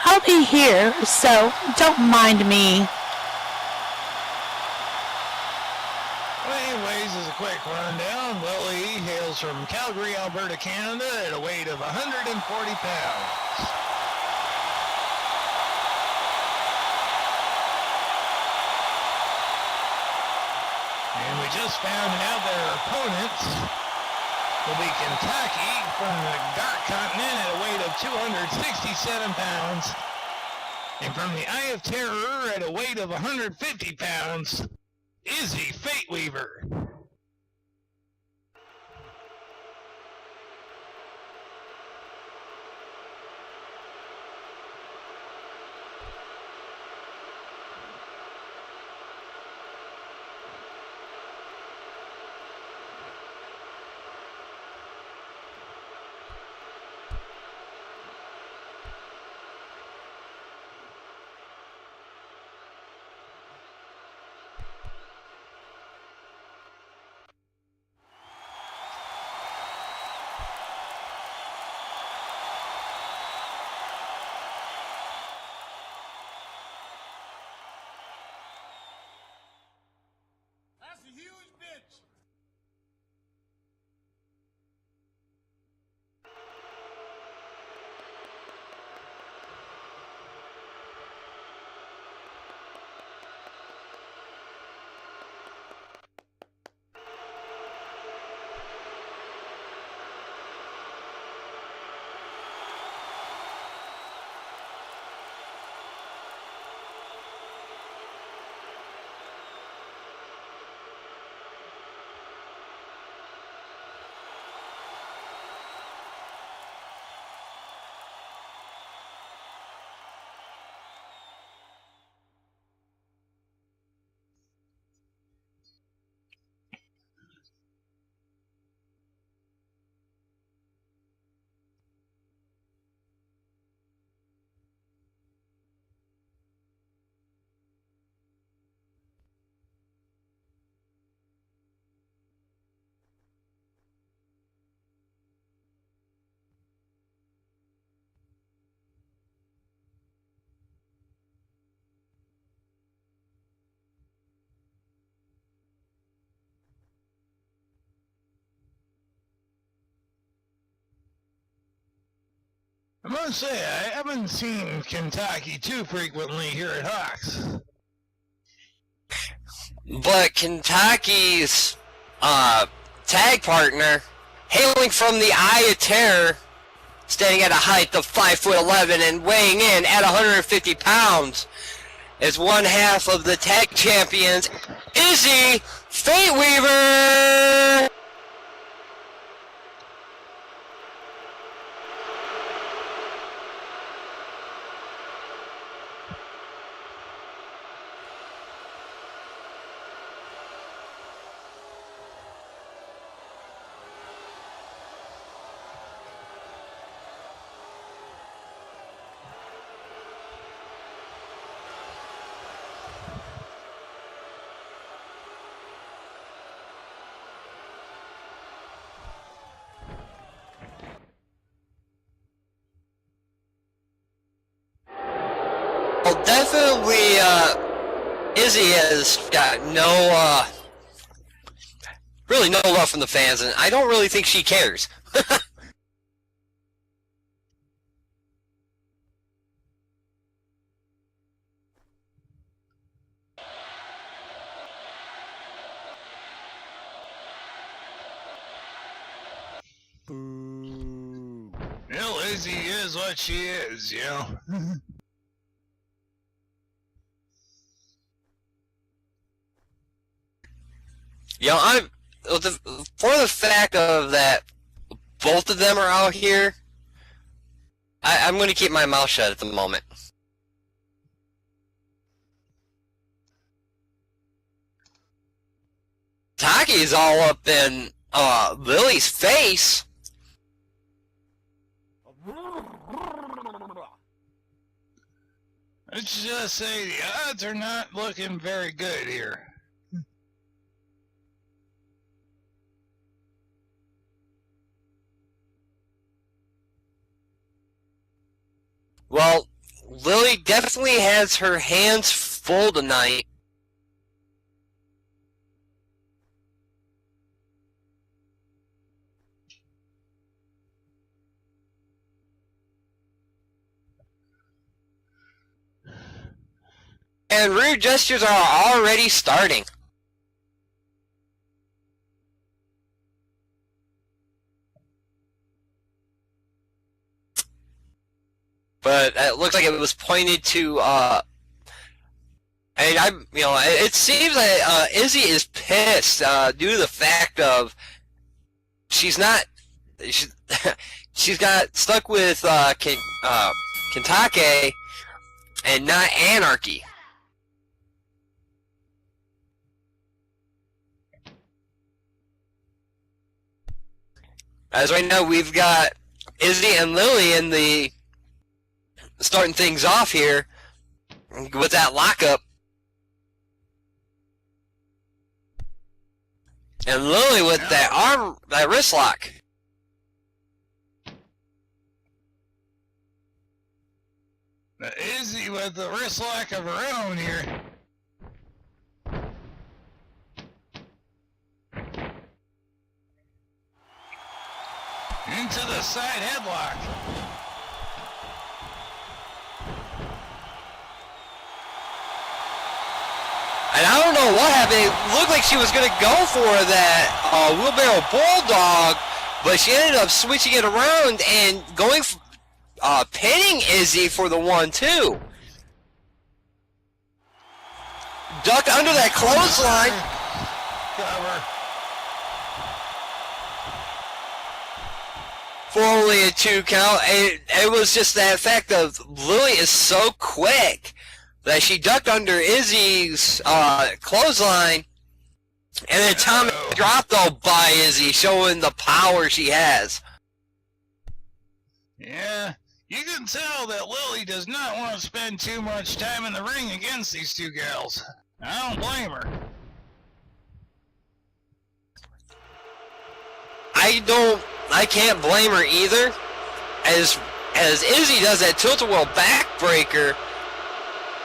I'll be here, so don't mind me. Well, anyways, as a quick rundown, Lily hails from Calgary, Alberta, Canada at a weight of 140 pounds. And we just found out that her opponent will be Kentucky from the Dark Continent at a weight of 267 pounds. And from the Eye of Terror at a weight of 150 pounds, Izzy Fate Weaver. I must say, I haven't seen Kentucky too frequently here at HAWX. But Kentucky's tag partner hailing from the Eye of Terror, standing at a height of 5'11" and weighing in at 150 pounds, is one half of the tag champions, Izzy Fate Weaver. Well, definitely, Izzy has got really no love from the fans, and I don't really think she cares. Boo. Well, Izzy is what she is, you know. You know, for the fact of that both of them are out here, I'm going to keep my mouth shut at the moment. Taki is all up in Lily's face. Let's just say the odds are not looking very good here. Well, Lily definitely has her hands full tonight. And rude gestures are already starting. But it looks like it was pointed to, and it seems that Izzy is pissed due to the fact of she's got stuck with Kentake and not Anarchy. As right now, we've got Izzy and Lily in the starting things off here with that lockup. And Lily with that wrist lock. Izzy with the wrist lock of her own here. Into the side headlock. And I don't know what happened. It looked like she was going to go for that wheelbarrow bulldog, but she ended up switching it around and going pinning Izzy for the 1-2. Ducked under that clothesline. Cover. For only a 2 count. It was just that fact of Lily is so quick that she ducked under Izzy's clothesline, and then Tommy dropped by Izzy, showing the power she has. Yeah, you can tell that Lily does not want to spend too much time in the ring against these two gals. I don't blame her. I can't blame her either, as Izzy does that tilt-a-whirl backbreaker,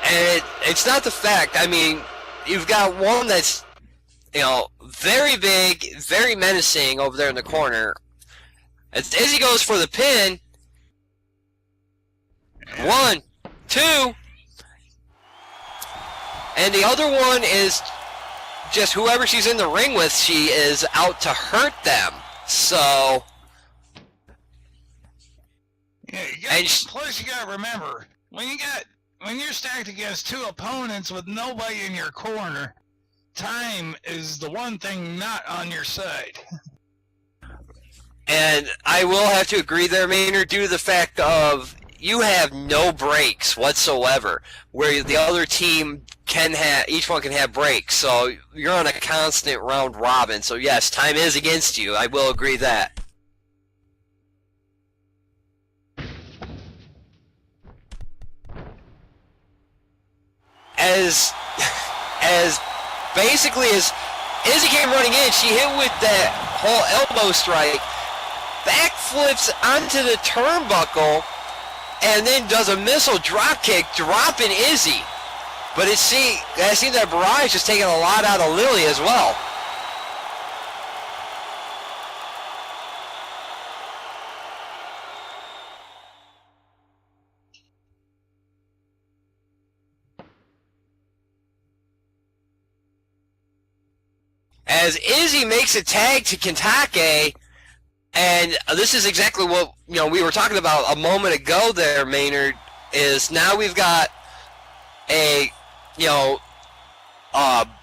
and it's not the fact. I mean, you've got one that's, very big, very menacing over there in the corner. As Izzy goes for the pin, 1, 2, and the other one is just whoever she's in the ring with, she is out to hurt them. So, Yeah, plus you gotta remember when you're stacked against two opponents with nobody in your corner, time is the one thing not on your side. and I will have to agree there, Maynard, due to the fact of you have no breaks whatsoever, where the other team each one can have breaks. So you're on a constant round robin. So yes, time is against you. I will agree that. As basically as Izzy came running in, she hit with that whole elbow strike, backflips onto the turnbuckle, and then does a missile drop kick, dropping Izzy. But I seems that Barrage is taking a lot out of Lily as well. As Izzy makes a tag to Kentake, and this is exactly what we were talking about a moment ago there, Maynard, is now we've got a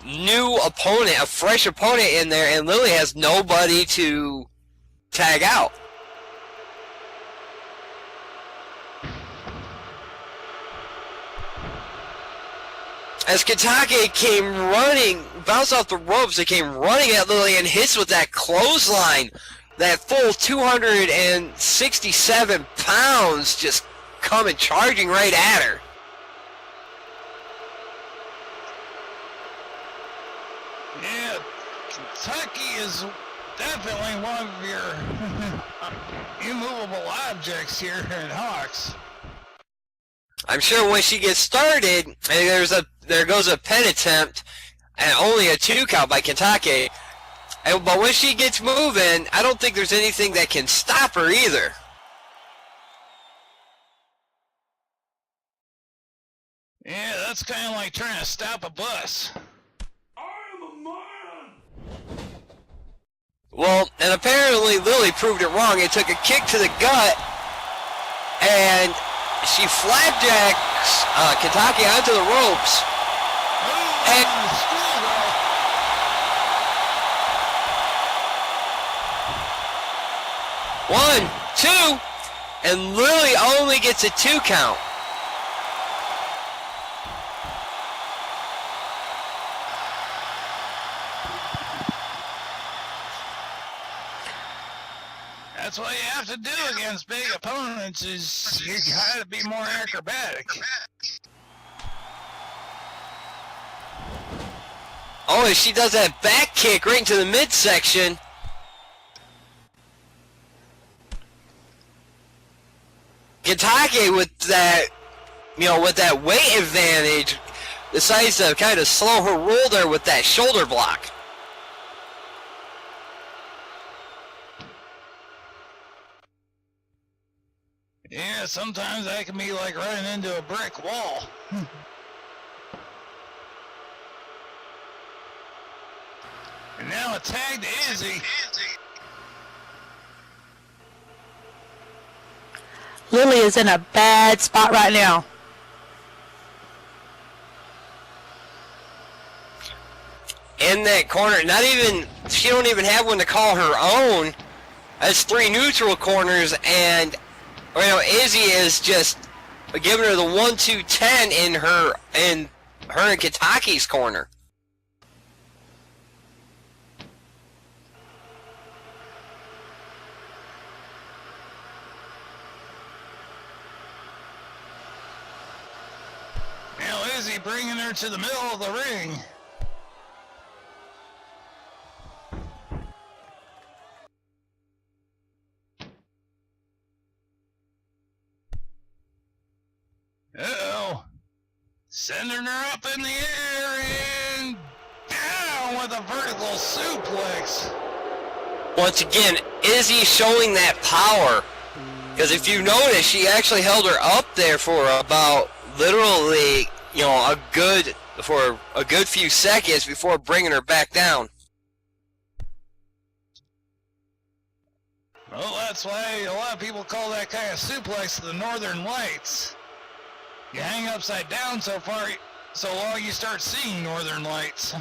new opponent, a fresh opponent in there, and Lily has nobody to tag out. As Kentake came running, bounced off the ropes, it came running at Lily and hits with that clothesline. That full 267 pounds just coming charging right at her. Yeah, Kentucky is definitely one of your immovable objects here in HAWX. I'm sure when she gets started, and there goes a pin attempt, and only a 2 count by Kentucky. But when she gets moving, I don't think there's anything that can stop her either. Yeah, that's kind of like trying to stop a bus. I'm a man! Well, and apparently Lily proved it wrong. It took a kick to the gut, and she flapjacks Kentucky onto the ropes. And 1, 2, and Lily only gets a 2 count. That's what you have to do against big opponents, is you gotta be more acrobatic. Oh, and she does that back kick right into the midsection. Kentucky with that, with that weight advantage, decides to kind of slow her roll there with that shoulder block. Yeah, sometimes that can be like running into a brick wall. And now a tag to Izzy. Lily is in a bad spot right now. In that corner, she don't even have one to call her own. That's 3 neutral corners, and Izzy is just giving her the 1-2-10 in her and Kentaki's corner. Now Izzy bringing her to the middle of the ring. Uh-oh. Sending her up in the air and down with a vertical suplex. Once again, Izzy showing that power. Because if you notice, she actually held her up there for about literally, a good few seconds before bringing her back down. Well, that's why a lot of people call that kind of suplex the Northern Lights. You hang upside down so long you start seeing Northern Lights.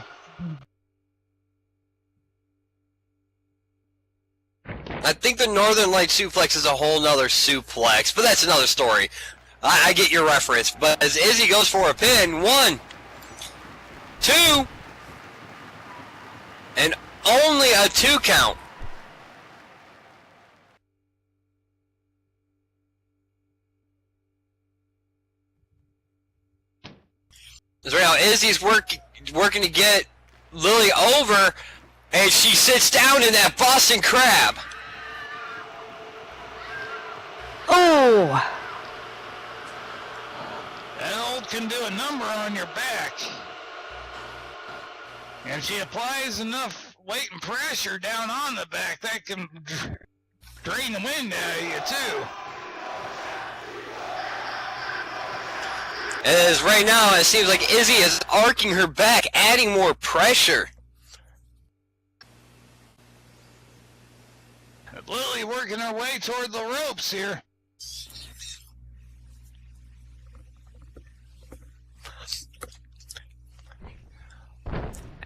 I think the Northern Light suplex is a whole nother suplex, but that's another story. I get your reference, but as Izzy goes for a pin, 1, 2, and only a 2 count. As right now, Izzy's working to get Lily over, and she sits down in that Boston Crab. Oh! That old can do a number on your back. And she applies enough weight and pressure down on the back, that can drain the wind out of you too. As right now, it seems like Izzy is arcing her back, adding more pressure. Lily working her way toward the ropes here.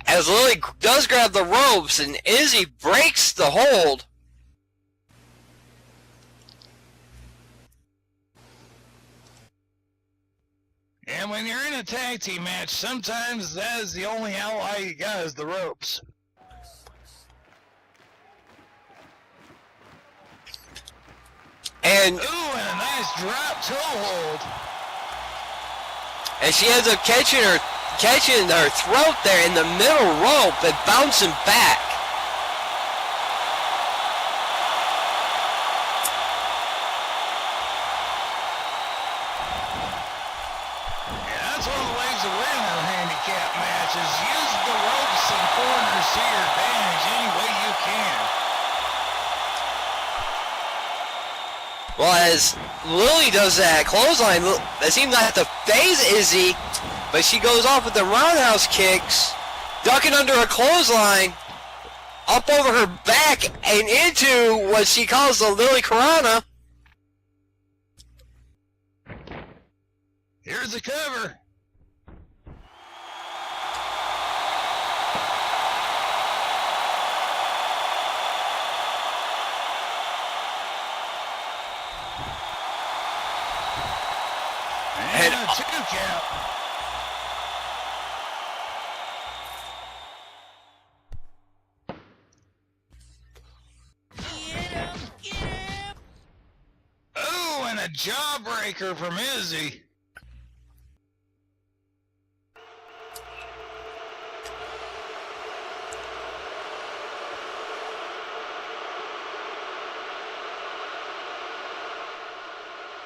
As Lily does grab the ropes and Izzy breaks the hold. And when you're in a tag team match, sometimes that is the only ally you got is the ropes. And ooh, and a nice drop toe hold. And she ends up catching her throat there in the middle rope and bouncing back. Yeah, that's one of the ways to win a handicap match is use the ropes and corners to your advantage any way you can. Well, as Lily does that clothesline, it seems like to phase Izzy, but she goes off with the roundhouse kicks, ducking under a clothesline, up over her back, and into what she calls the Lily Corona. Here's the cover. And a 2 count. Oh, and a jawbreaker from Izzy.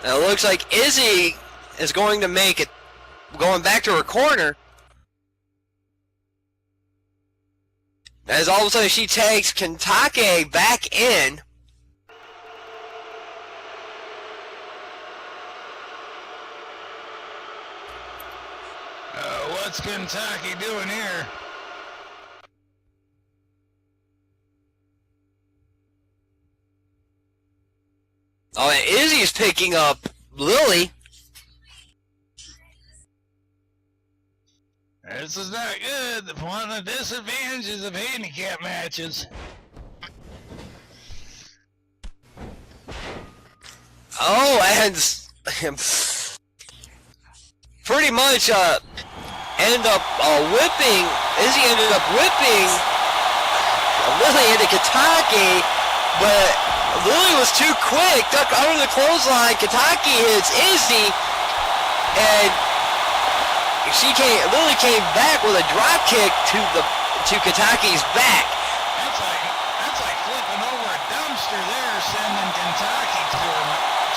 Now it looks like Izzy is going to make it, going back to her corner. As all of a sudden she takes Kentake back in. What's Kentucky doing here? Oh, and Izzy's picking up Lily. This is not good. One of the disadvantages of handicap matches. Oh, and pretty much end up whipping. Izzy ended up whipping Lily into Kitaki, but Lily was too quick, ducked under the clothesline. Kitaki hits Izzy, and Lily came back with a drop kick to Kitaki's back. That's like flipping over a dumpster there, sending Kentucky to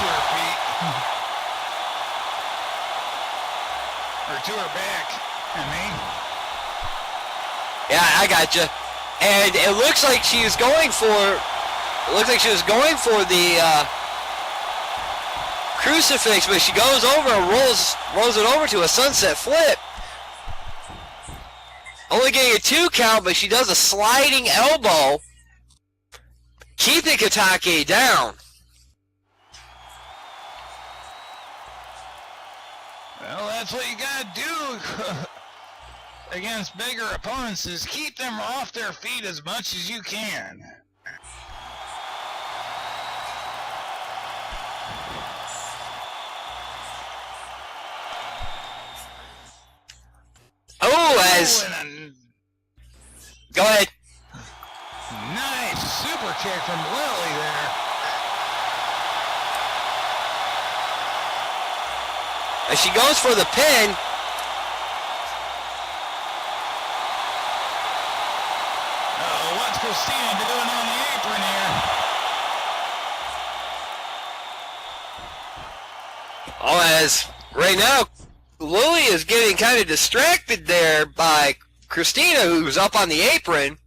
her feet. Or to her back, I mean. Yeah, I gotcha. And it looks like she was going for. It looks like she was going for the crucifix, but she goes over and rolls it over to a sunset flip. Only getting a 2 count, but she does a sliding elbow. keeping Katake down. Well, that's what you gotta do against bigger opponents, is keep them off their feet as much as you can. Go ahead. Nice super kick from Lily there. As she goes for the pin. What's Christina doing on the apron here? Oh, as right now, Lily is getting kind of distracted there by Christina, who's up on the apron.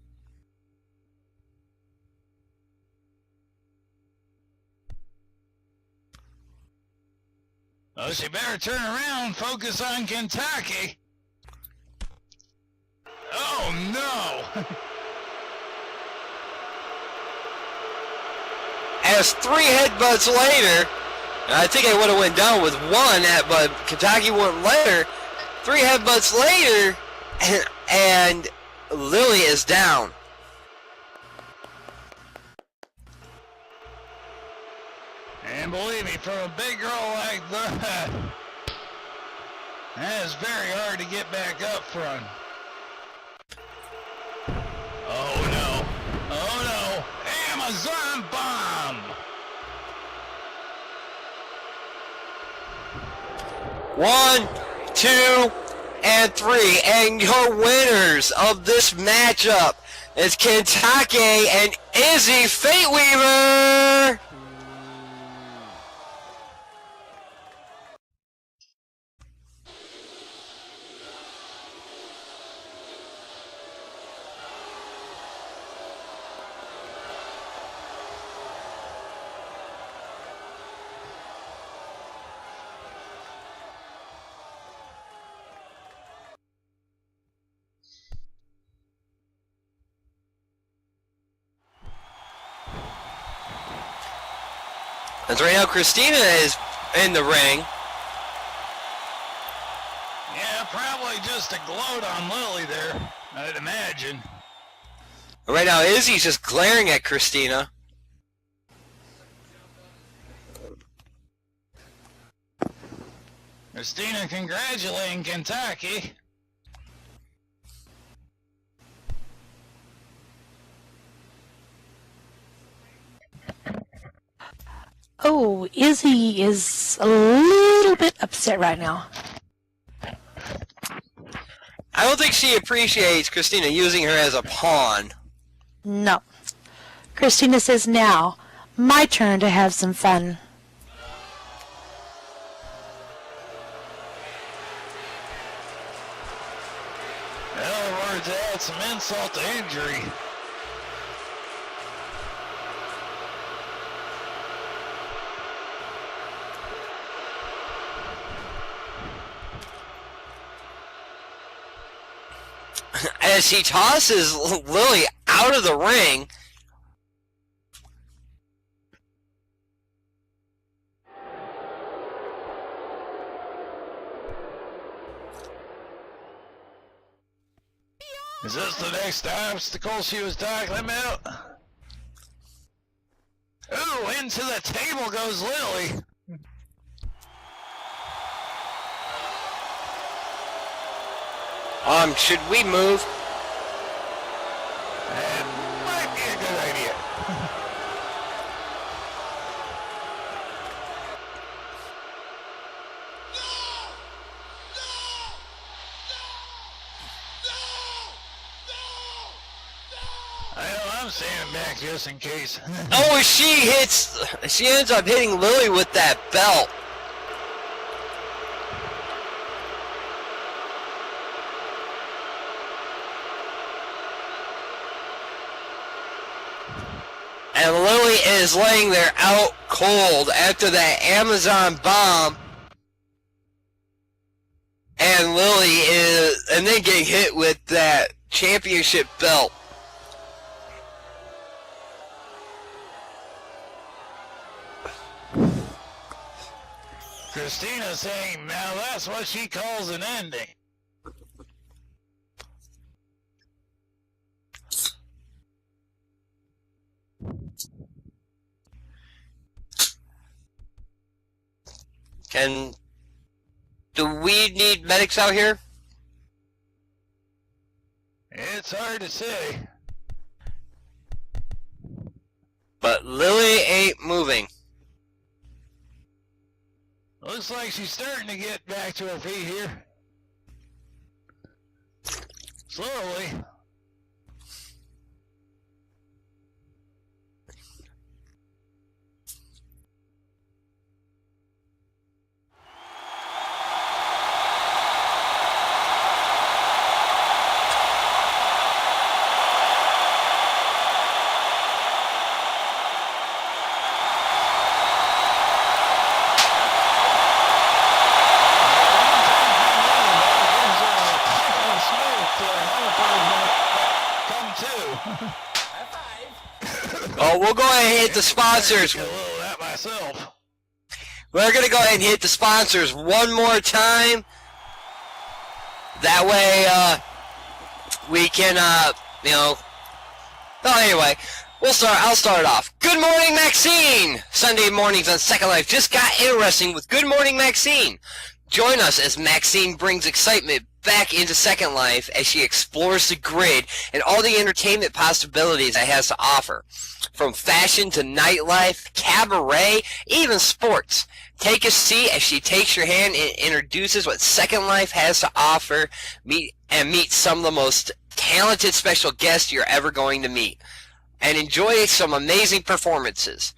Oh, she better turn around, focus on Kentucky. Oh, no. As 3 headbutts later, I think I would have went down with 1, but Kentucky wouldn't let her. 3 headbutts later, and Lily is down. And believe me, from a big girl like that is very hard to get back up from. Oh no. Oh no. Amazon bomb. 1, 2, and 3. And your winners of this matchup is Kentucky and Izzy Fate Weaver. As right now, Christina is in the ring. Yeah, probably just a gloat on Lily there, I'd imagine. Right now, Izzy's just glaring at Christina. Christina congratulating Kentucky. Oh, Izzy is a little bit upset right now. I don't think she appreciates Christina using her as a pawn. No. Christina says, now, my turn to have some fun. In other words, add some insult to injury. As he tosses Lily out of the ring. Is this the next obstacle she was talking about? Ooh, into the table goes Lily. Should we move? That might be a good idea. I'm standing back just in case. Oh, she ends up hitting Lily with that belt. And Lily is laying there out cold after that Amazon bomb. And and then getting hit with that championship belt. Christina saying, now that's what she calls an ending. Do we need medics out here? It's hard to say. But Lily ain't moving. Looks like she's starting to get back to her feet here. Slowly. Oh, we'll go ahead and hit the sponsors. A little of that myself. We're going to go ahead and hit the sponsors one more time. That way, we can, Well, anyway, I'll start it off. Good morning, Maxine! Sunday mornings on Second Life just got interesting with Good Morning, Maxine. Join us as Maxine brings excitement back into Second Life as she explores the grid and all the entertainment possibilities it has to offer. From fashion to nightlife, cabaret, even sports. Take a seat as she takes your hand and introduces what Second Life has to offer. Meet some of the most talented special guests you're ever going to meet. And enjoy some amazing performances.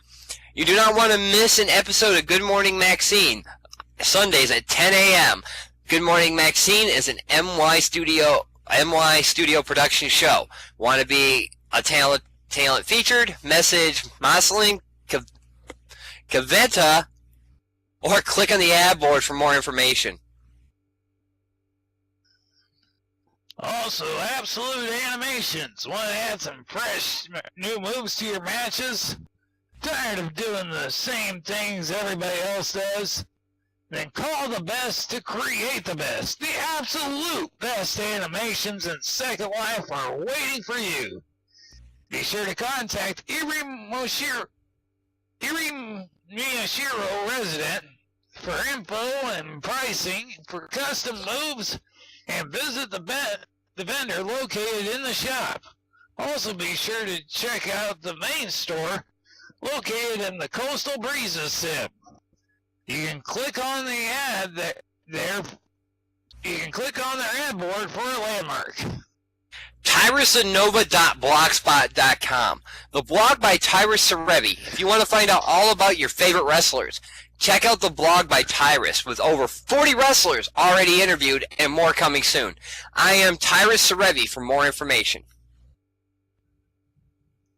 You do not want to miss an episode of Good Morning Maxine. Sundays at 10 a.m. Good Morning Maxine is an MY Studio production show. Want to be a talent featured? Message Mosling Cavetta or click on the ad board for more information. Also, Absolute Animations. Want to add some fresh new moves to your matches? Tired of doing the same things everybody else does? Then call the best to create the best. The absolute best animations in Second Life are waiting for you. Be sure to contact Iri Miyashiro resident for info and pricing for custom moves, and visit the vendor located in the shop. Also be sure to check out the main store located in the Coastal Breezes sim. You can click on the ad there. You can click on their ad board for a landmark. TyrusAnova.blogspot.com, the blog by Tyrus Serevi. If you want to find out all about your favorite wrestlers, check out the blog by Tyrus with over 40 wrestlers already interviewed and more coming soon. I am Tyrus Serevi for more information.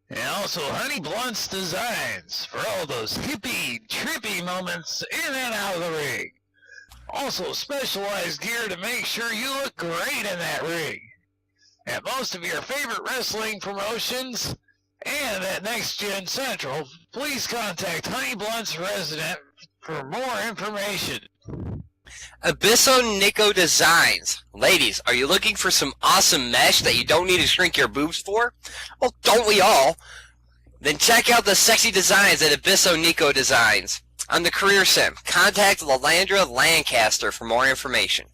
And also Honey Blunt's Designs for all those hippie, trippy moments in and out of the ring. Also specialized gear to make sure you look great in that ring. At most of your favorite wrestling promotions and at Next Gen Central, please contact Honey Blunt's resident for more information. Abysso Nico Designs. Ladies, are you looking for some awesome mesh that you don't need to shrink your boobs for? Well, don't we all? Then check out the sexy designs at Abysso Nico Designs. On the Career Sim, contact Lalandra Lancaster for more information.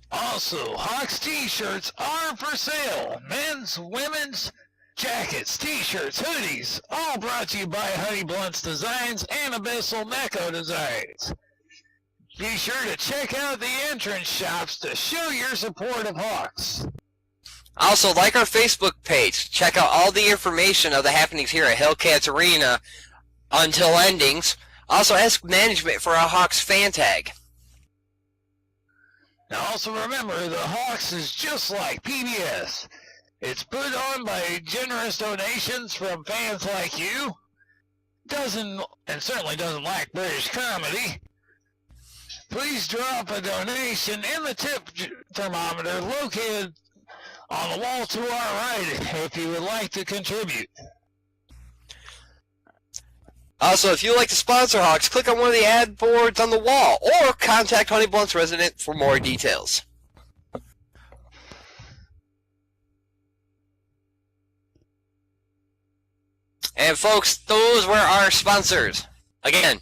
Also, HAWX t-shirts are for sale. Men's, women's, jackets, t-shirts, hoodies, all brought to you by Honey Blunt's Designs and Abyssal Neko Designs. Be sure to check out the entrance shops to show your support of HAWX. Also, like our Facebook page. Check out all the information of the happenings here at Hellcats Arena until endings. Also, ask management for a HAWX fan tag. Now also remember, the HAWX is just like PBS. It's put on by generous donations from fans like you. Certainly doesn't lack British comedy. Please drop a donation in the tip thermometer located on the wall to our right if you would like to contribute. Also, if you'd like to sponsor Hawks, click on one of the ad boards on the wall, or contact Honey Blunt's resident for more details. And folks, those were our sponsors. Again.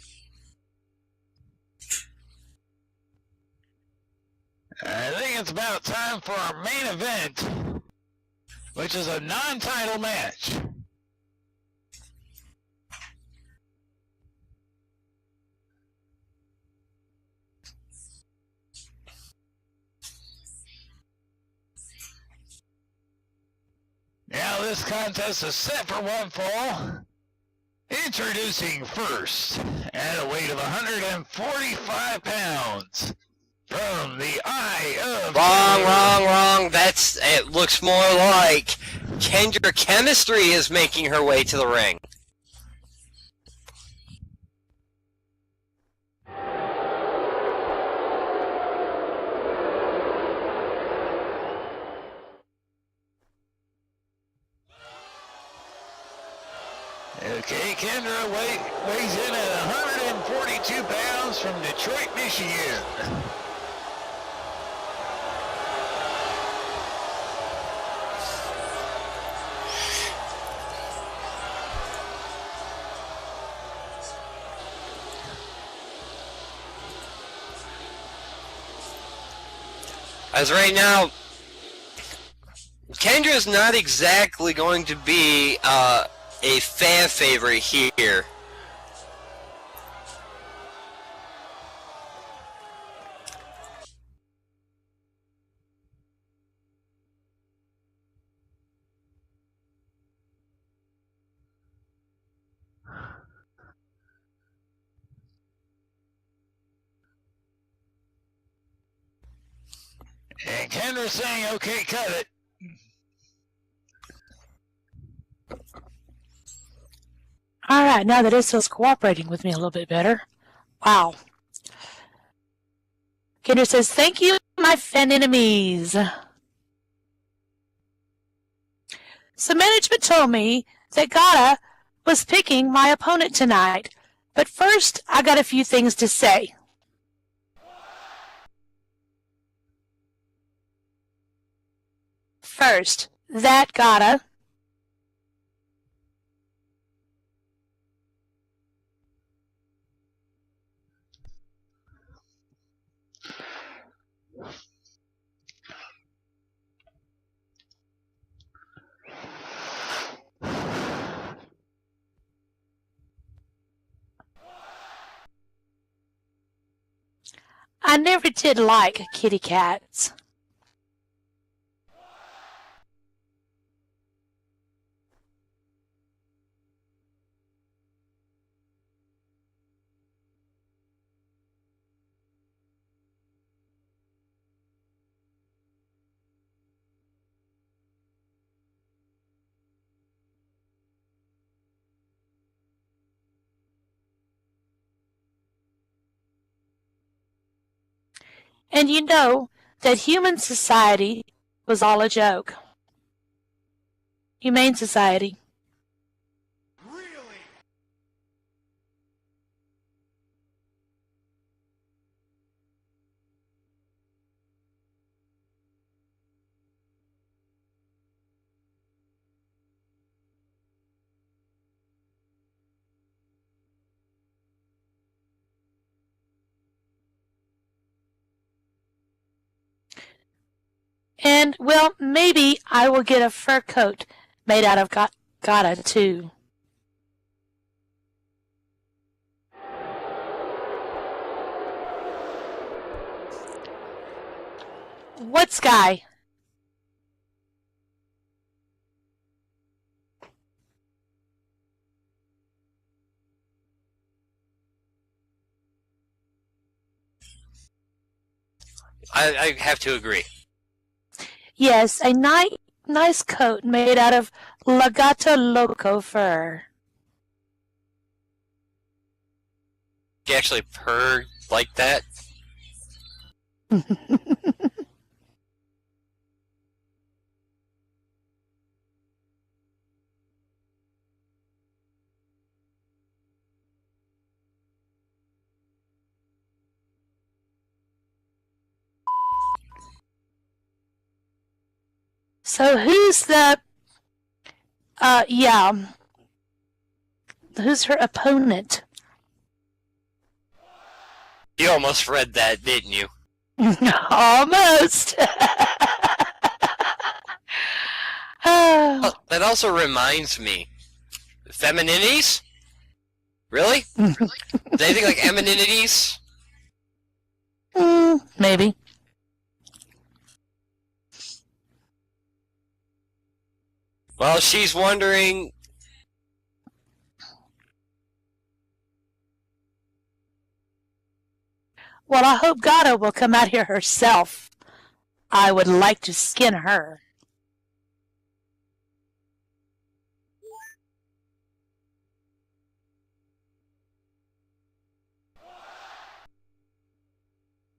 I think it's about time for our main event, which is a non-title match. Now this contest is set for one fall. Introducing first, at a weight of 145 pounds, from the Eye of Wrong. It looks more like Kendra Chemistry is making her way to the ring. Okay, Kendra weighs in at 142 pounds from Detroit, Michigan. As right now, Kendra's not exactly going to be a fan favorite here. And Kendra's saying, okay, cut it. All right, now that Issa's cooperating with me a little bit better. Wow. Kendra says, thank you, my fan enemies. So management told me that Gata was picking my opponent tonight. But first, I got a few things to say. First, that Gata I never did like kitty cats. And you know that human society was all a joke. Humane society. Really? And, well, maybe I will get a fur coat made out of Gata, too. What sky? I have to agree. Yes, a nice coat made out of Lagata Loco fur. She actually purred like that. So who's the, yeah, who's her opponent? You almost read that, didn't you? Almost. Oh, that also reminds me. Femininities? Really? Is anything like eminities? Maybe. Well, she's wondering. Well, I hope Gato will come out here herself. I would like to skin her.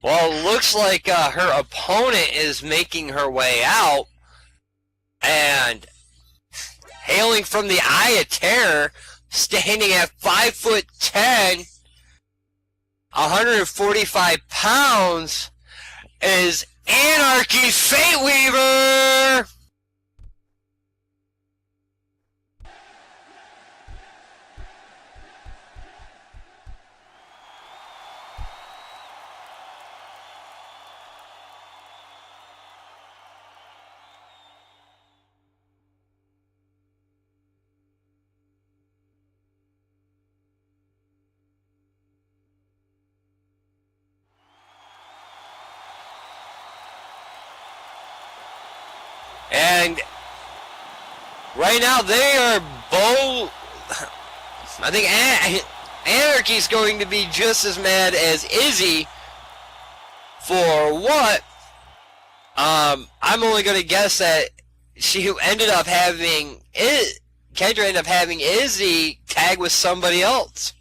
Well, it looks like her opponent is making her way out, and hailing from the Eye of Terror, standing at 5'10", 145 pounds, is Anarchy's Fate Weaver! And right now they are both. I think Anarchy's going to be just as mad as Izzy. For what? I'm only going to guess that she ended up having Kendra ended up having Izzy tag with somebody else.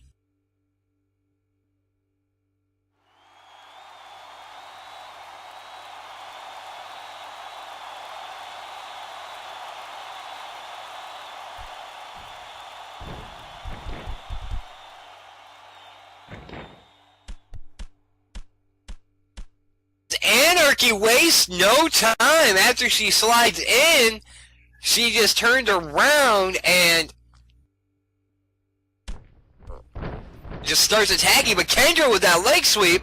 Anarchy wastes no time after she slides in. She just turned around and just starts attacking, but Kendra with that leg sweep.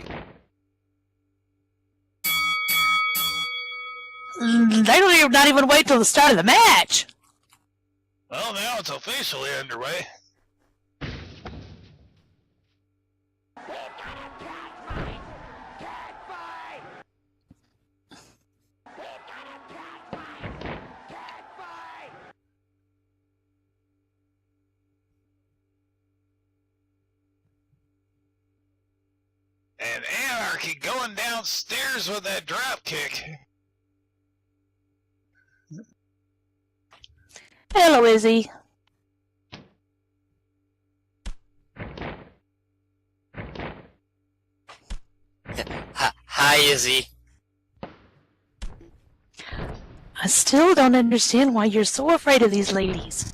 They don't not even wait till the start of the match. Well, now it's officially underway. And Anarchy going downstairs with that drop kick. Hello, Izzy. Hi, Izzy. I still don't understand why you're so afraid of these ladies.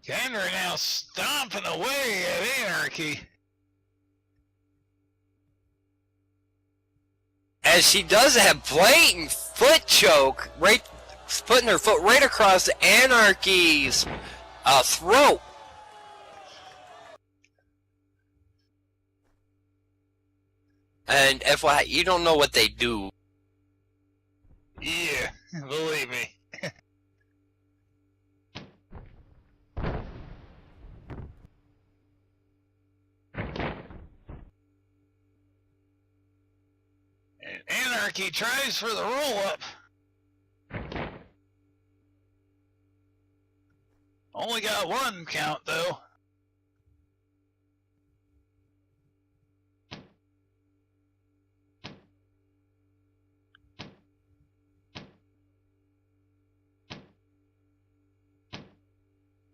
Kendra now stomping away at Anarchy. As she does that blatant foot choke, right, putting her foot right across Anarchy's throat. And FYI, you don't know what they do. Yeah, believe me. And Anarchy tries for the roll-up. Only got one count, though.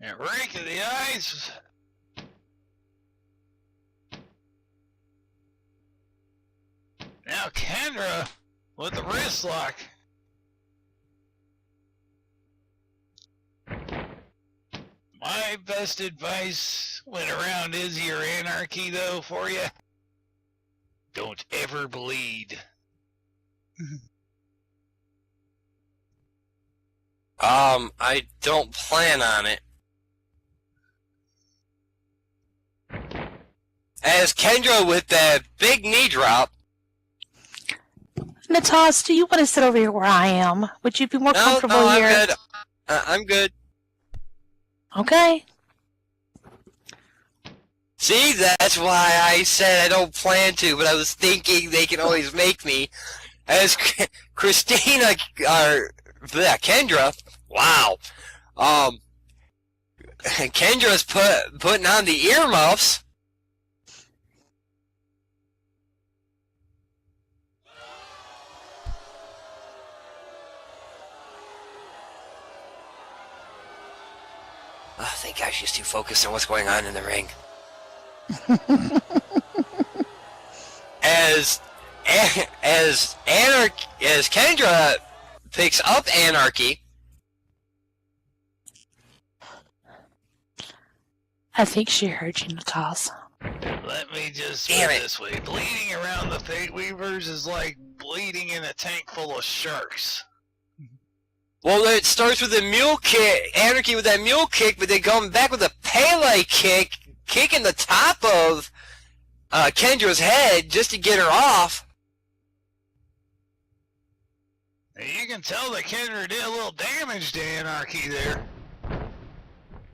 And rake of the eyes. Now Kendra with the wrist lock. My best advice when around Izzy or Anarchy, though, for you, don't ever bleed. I don't plan on it. As Kendra with that big knee drop. Natas, do you want to sit over here where I am? Would you be more comfortable I'm here? good. I'm good. Okay. See, that's why I said I don't plan to, but I was thinking they can always make me. As Christina, or Kendra, wow. Kendra's putting on the earmuffs. Oh, thank God she's too focused on what's going on in the ring. As Kendra picks up Anarchy. I think she heard you, Natas. Let me just Damn put it. it this way. Bleeding around the Fate Weavers is like bleeding in a tank full of sharks. Well, it starts with a mule kick, Anarchy with that mule kick, but they come back with a Pele kick, kicking the top of Kendra's head just to get her off. You can tell that Kendra did a little damage to Anarchy there.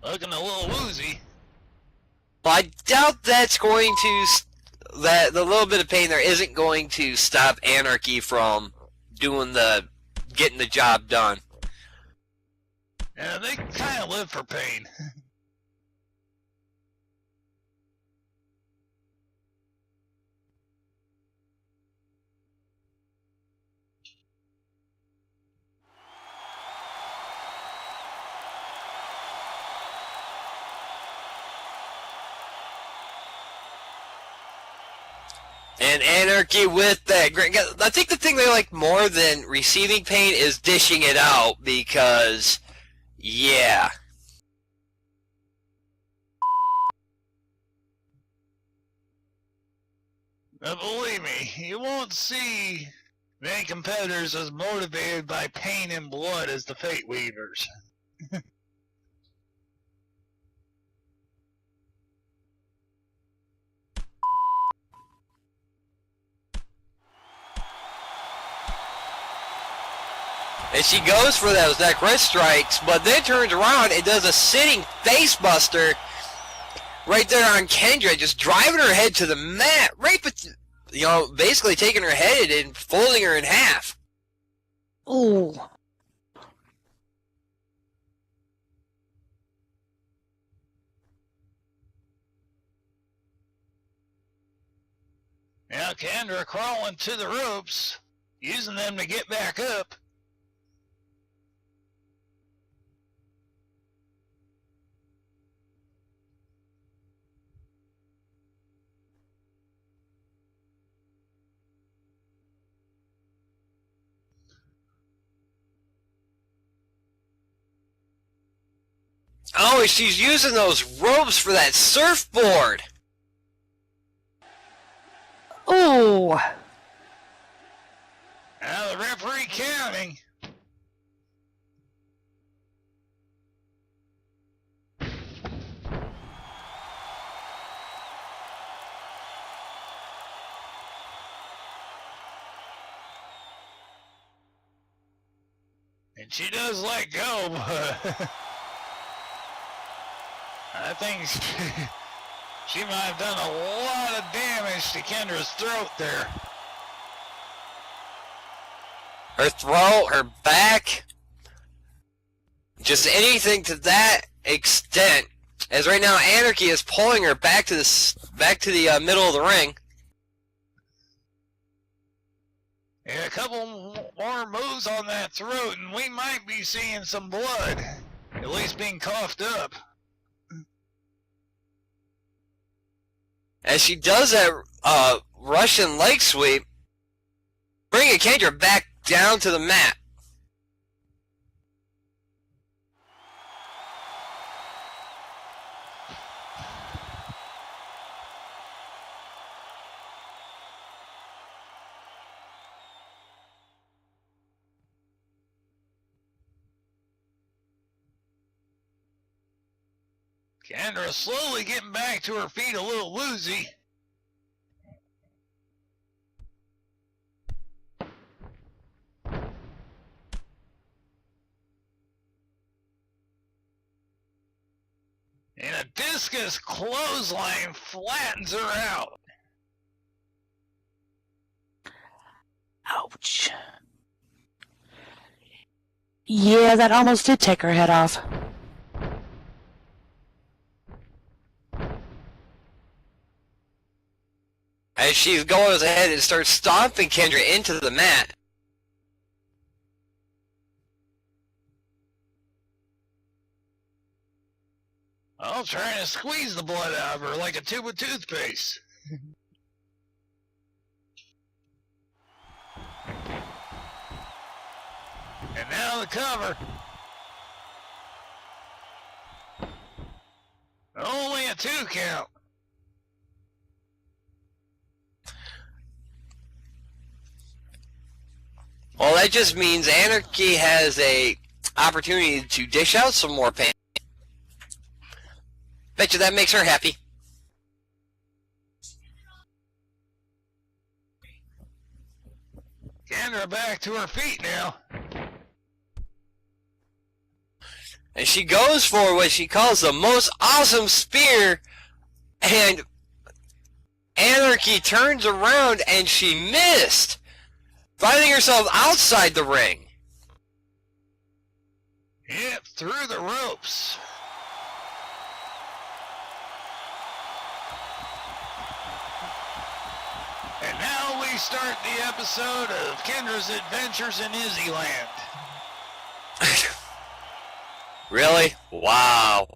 Looking a little woozy. Well, I doubt that's going to, that the little bit of pain there isn't going to stop Anarchy from getting the job done. Yeah, they kind of live for pain. And Anarchy with that. I think the thing they like more than receiving pain is dishing it out because, yeah. Now, believe me, you won't see many competitors as motivated by pain and blood as the Fate Weavers. And she goes for those neck wrist strikes, but then turns around and does a sitting face buster right there on Kendra, just driving her head to the mat, basically taking her head and folding her in half. Ooh. Now Kendra crawling to the ropes, using them to get back up. Oh, she's using those ropes for that surfboard. Ooh. Now the referee counting. And she does let go, but I think she might have done a lot of damage to Kendra's throat there. Her throat, her back, just anything to that extent. As right now, Anarchy is pulling her back to the middle of the ring. Yeah, a couple more moves on that throat, and we might be seeing some blood, at least being coughed up. As she does that Russian leg sweep, bringing Kendra back down to the mat. Kendra slowly getting back to her feet, a little woozy. And a discus clothesline flattens her out. Ouch. Yeah, that almost did take her head off. As she goes ahead and starts stomping Kendra into the mat. Oh, trying to squeeze the blood out of her like a tube of toothpaste. And now the cover. Only a 2 count. Well, that just means Anarchy has a opportunity to dish out some more pain. Bet you that makes her happy. Kendra back to her feet now. And she goes for what she calls the most awesome spear. And Anarchy turns around and she missed, finding herself outside the ring. Yep, through the ropes. And now we start the episode of Kendra's Adventures in Izzyland. Really? Wow.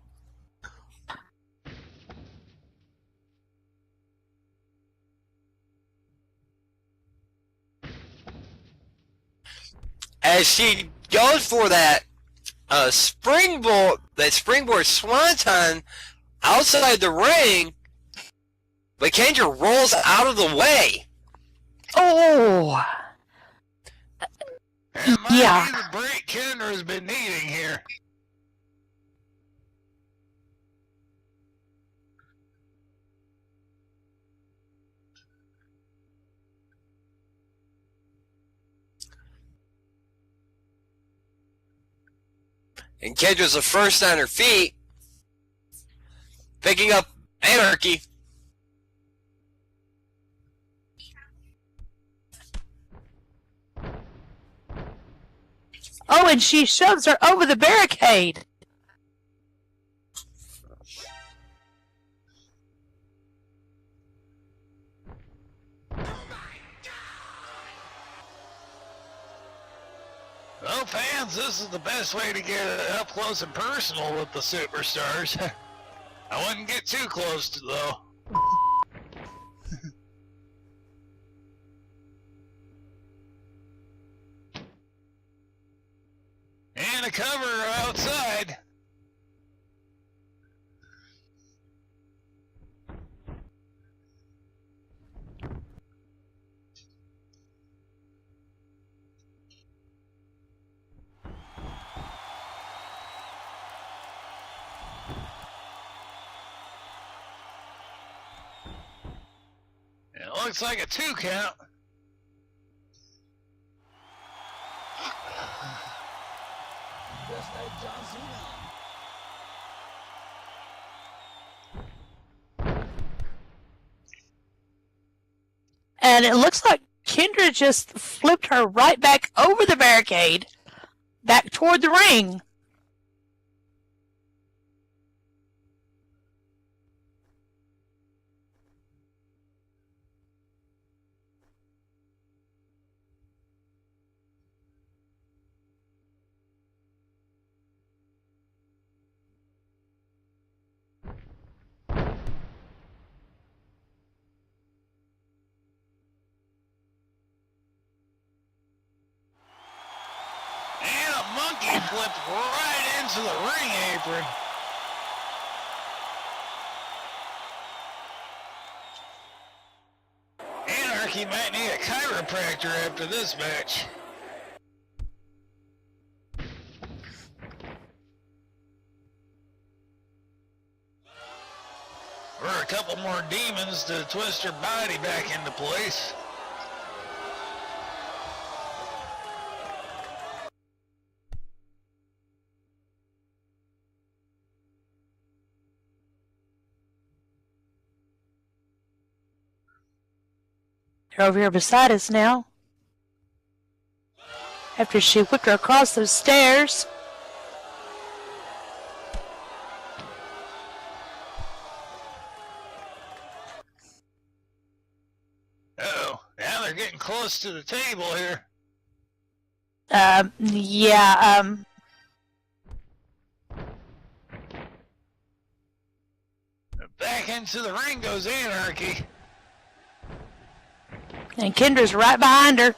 As she goes for that springboard swanton outside the ring, but Kendra rolls out of the way. Oh! That might Yeah. be the break Kendra's been needing here. And Kendra's the first on her feet, picking up Anarchy. Oh, and she shoves her over the barricade. Well, fans, this is the best way to get up close and personal with the superstars. I wouldn't get too close to, though. And a cover outside. It looks like a 2 count. And it looks like Kendra just flipped her right back over the barricade, back toward the ring. And a monkey flipped right into the ring apron. Anarchy might need a chiropractor after this match. Or a couple more demons to twist her body back into place. They're over here beside us now. After she whipped her across those stairs. Uh-oh, now they're getting close to the table here. Yeah, Back into the ring goes Anarchy. and Kendra's right behind her.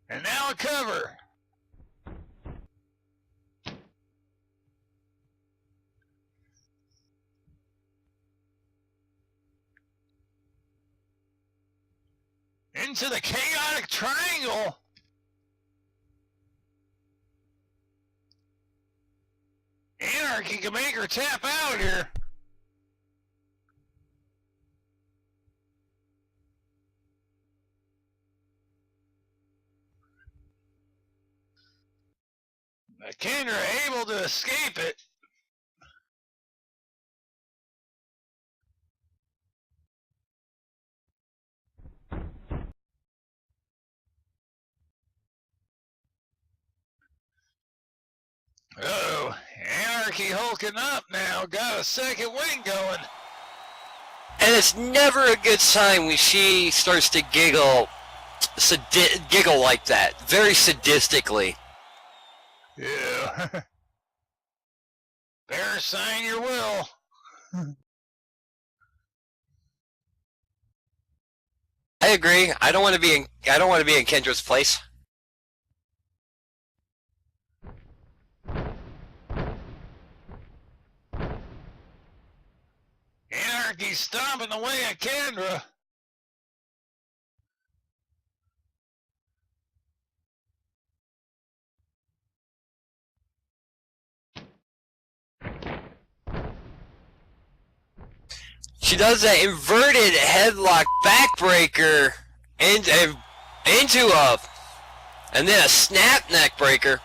And now a cover. Into the chaotic triangle. Anarchy can make her tap out here. Kendra able to escape it. Uh-oh, Anarchy hulking up now, got a second wing going. And it's never a good sign when she starts to giggle like that, very sadistically. Yeah. Better sign your will. I agree. I don't want to be in Kendra's place. Anarchy stomping away at Kendra. She does that inverted headlock backbreaker and then a snap neck breaker.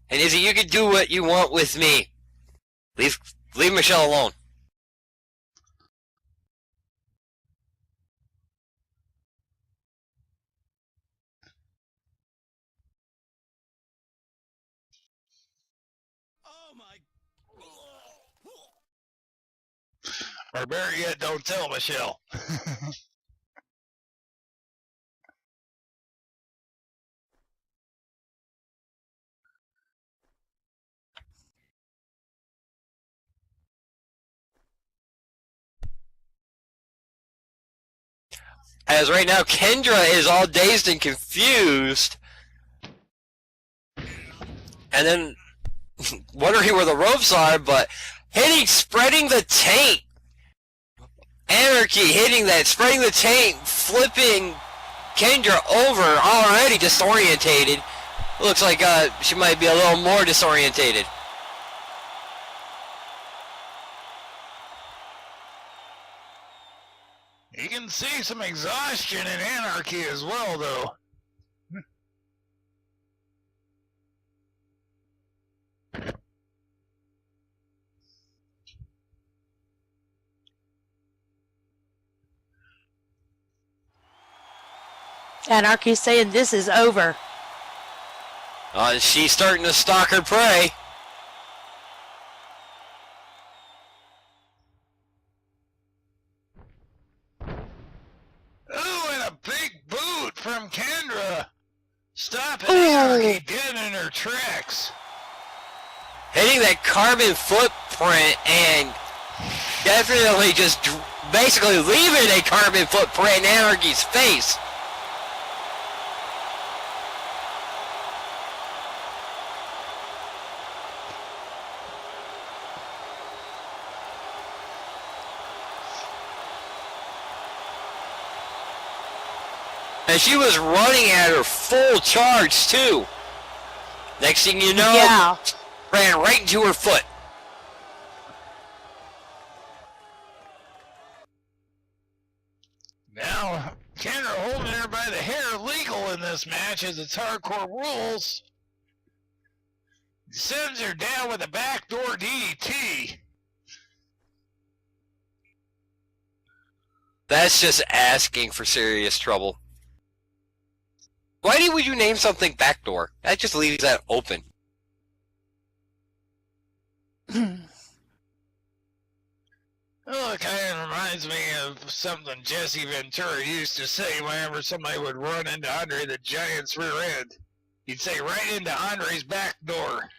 And Izzy, you can do what you want with me. Leave Michelle alone. Oh my. Or better yet, don't tell Michelle. As right now, Kendra is all dazed and confused. And then wondering where the ropes are, but spreading the taint. Anarchy hitting that, spreading the taint, flipping Kendra over, already disorientated. Looks like she might be a little more disorientated. You can see some exhaustion in Anarchy as well, though. Anarchy's saying this is over. She's starting to stalk her prey. Ooh, and a big boot from Kendra. Stopping Anarchy dead in her tracks. Hitting that carbon footprint and definitely just basically leaving a carbon footprint in Anarchy's face. And she was running at her full charge, too. Next thing you know, Yeah. ran right into her foot. Now, Kendra holding her by the hair legal in this match as it's hardcore rules. Sends her down with a backdoor DDT. That's just asking for serious trouble. Why would you name something backdoor? That just leaves that open. Oh, it kind of reminds me of something Jesse Ventura used to say whenever somebody would run into Andre the Giant's rear end. He'd say right into Andre's back door.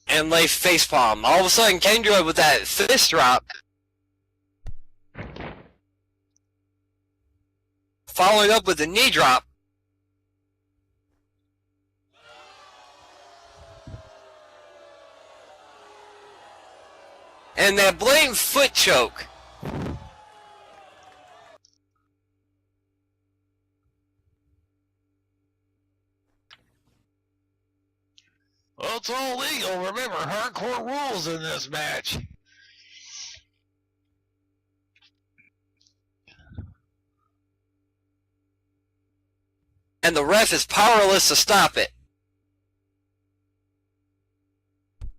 And lay facepalm. All of a sudden, Kendra with that fist drop. Following up with a knee drop. And that blatant foot choke. Well, it's all legal. Remember, hardcore rules in this match. And the ref is powerless to stop it.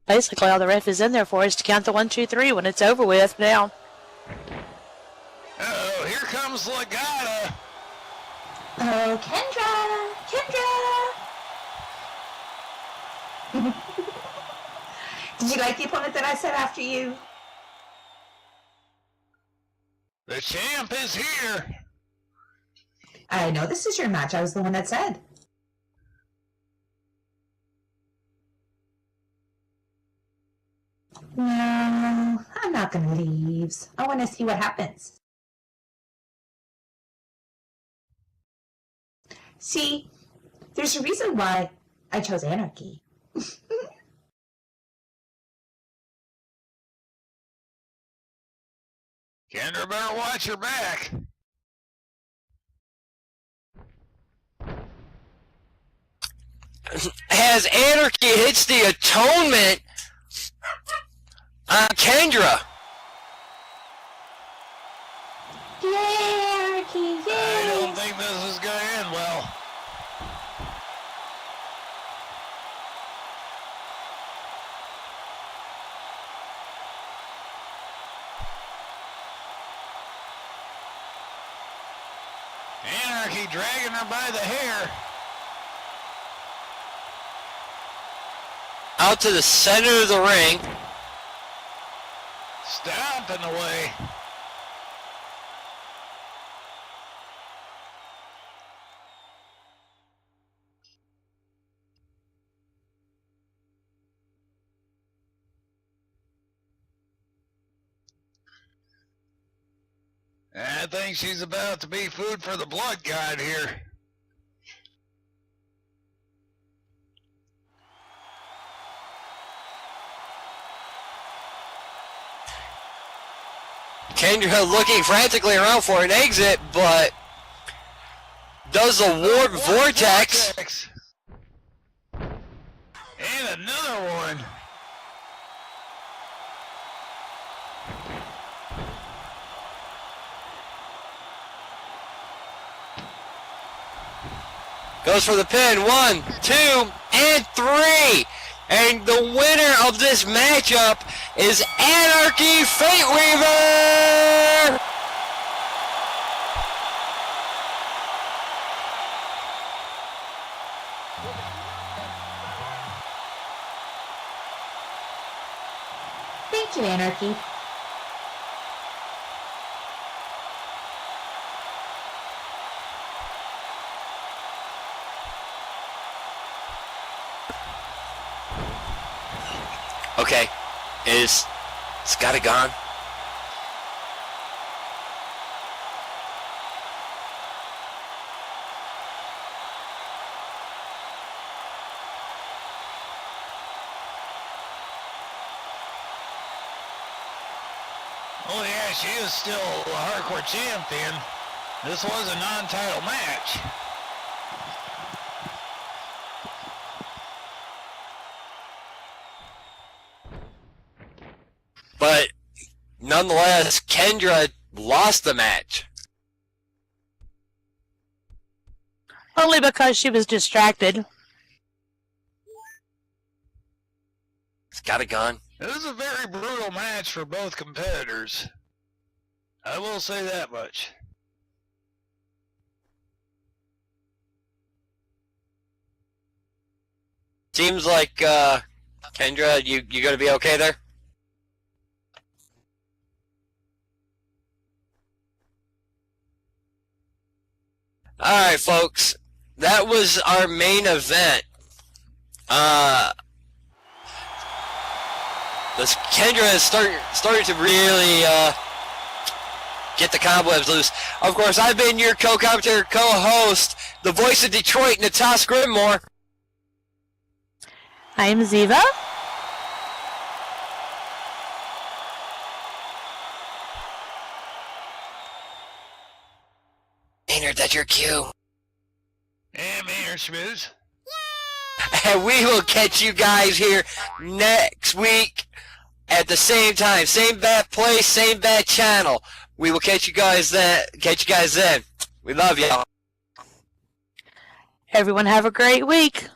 Basically, all the ref is in there for is to count the 1, 2, 3 when it's over with now. Uh-oh, here comes Legata. Oh, Kendra! Kendra! Did you like the opponent that I said after you? The champ is here. I know this is your match. I was the one that said. No, I'm not going to leave. I want to see what happens. See, there's a reason why I chose Anarchy. Kendra better watch her back. As Anarchy hits the atonement on Kendra. Yay, Anarchy, I yay! don't think this is going to end well. Anarchy dragging her by the hair. Out to the center of the ring. Stomping away. I think she's about to be food for the blood god here. Kendra looking frantically around for an exit, but does the warp vortex. And another one. Goes for the pin. 1, 2, and 3. And the winner of this matchup is Anarchy Fate Weaver! Thank you, Anarchy. Okay, is Scotty gone? Oh yeah, she is still a hardcore champion. This was a non-title match. But nonetheless, Kendra lost the match. Only because she was distracted. It's got a gun. It was a very brutal match for both competitors. I will say that much. Seems like, Kendra, you gonna be okay there? Alright, folks. That was our main event. This Kendra has started to really, get the cobwebs loose. Of course, I've been your co-commentator, co-host, the voice of Detroit, Natasha Grimmore. I'm Ziva. Maynard, that's your cue. And Mayor Schmooze. And we will catch you guys here next week at the same time. Same bad place, same bad channel. We will catch you guys then. We love y'all. Everyone have a great week.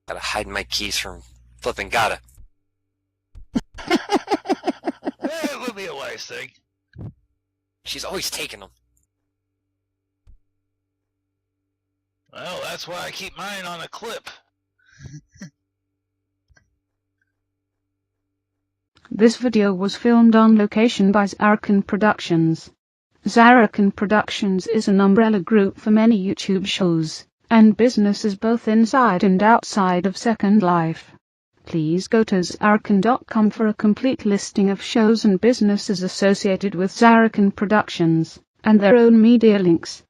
Gotta hide my keys from flipping gotta. That would be a wise thing. She's always taking them. Well, that's why I keep mine on a clip. This video was filmed on location by Zarrakan Productions. Zarrakan Productions is an umbrella group for many YouTube shows and businesses both inside and outside of Second Life. Please go to Zarrakan.com for a complete listing of shows and businesses associated with Zarrakan Productions, and their own media links.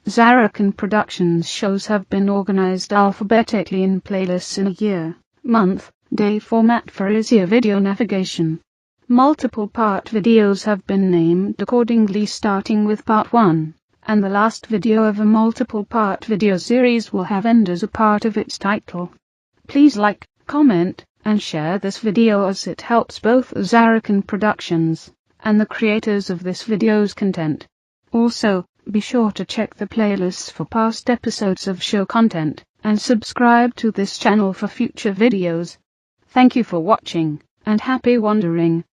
Zarrakan Productions shows have been organized alphabetically in playlists in a year, month, day format for easier video navigation. Multiple part videos have been named accordingly, starting with part 1, and the last video of a multiple part video series will have end as a part of its title. Please like, comment, and share this video as it helps both Zarrakan Productions and the creators of this video's content. Also, be sure to check the playlists for past episodes of show content, and subscribe to this channel for future videos. Thank you for watching, and happy wandering.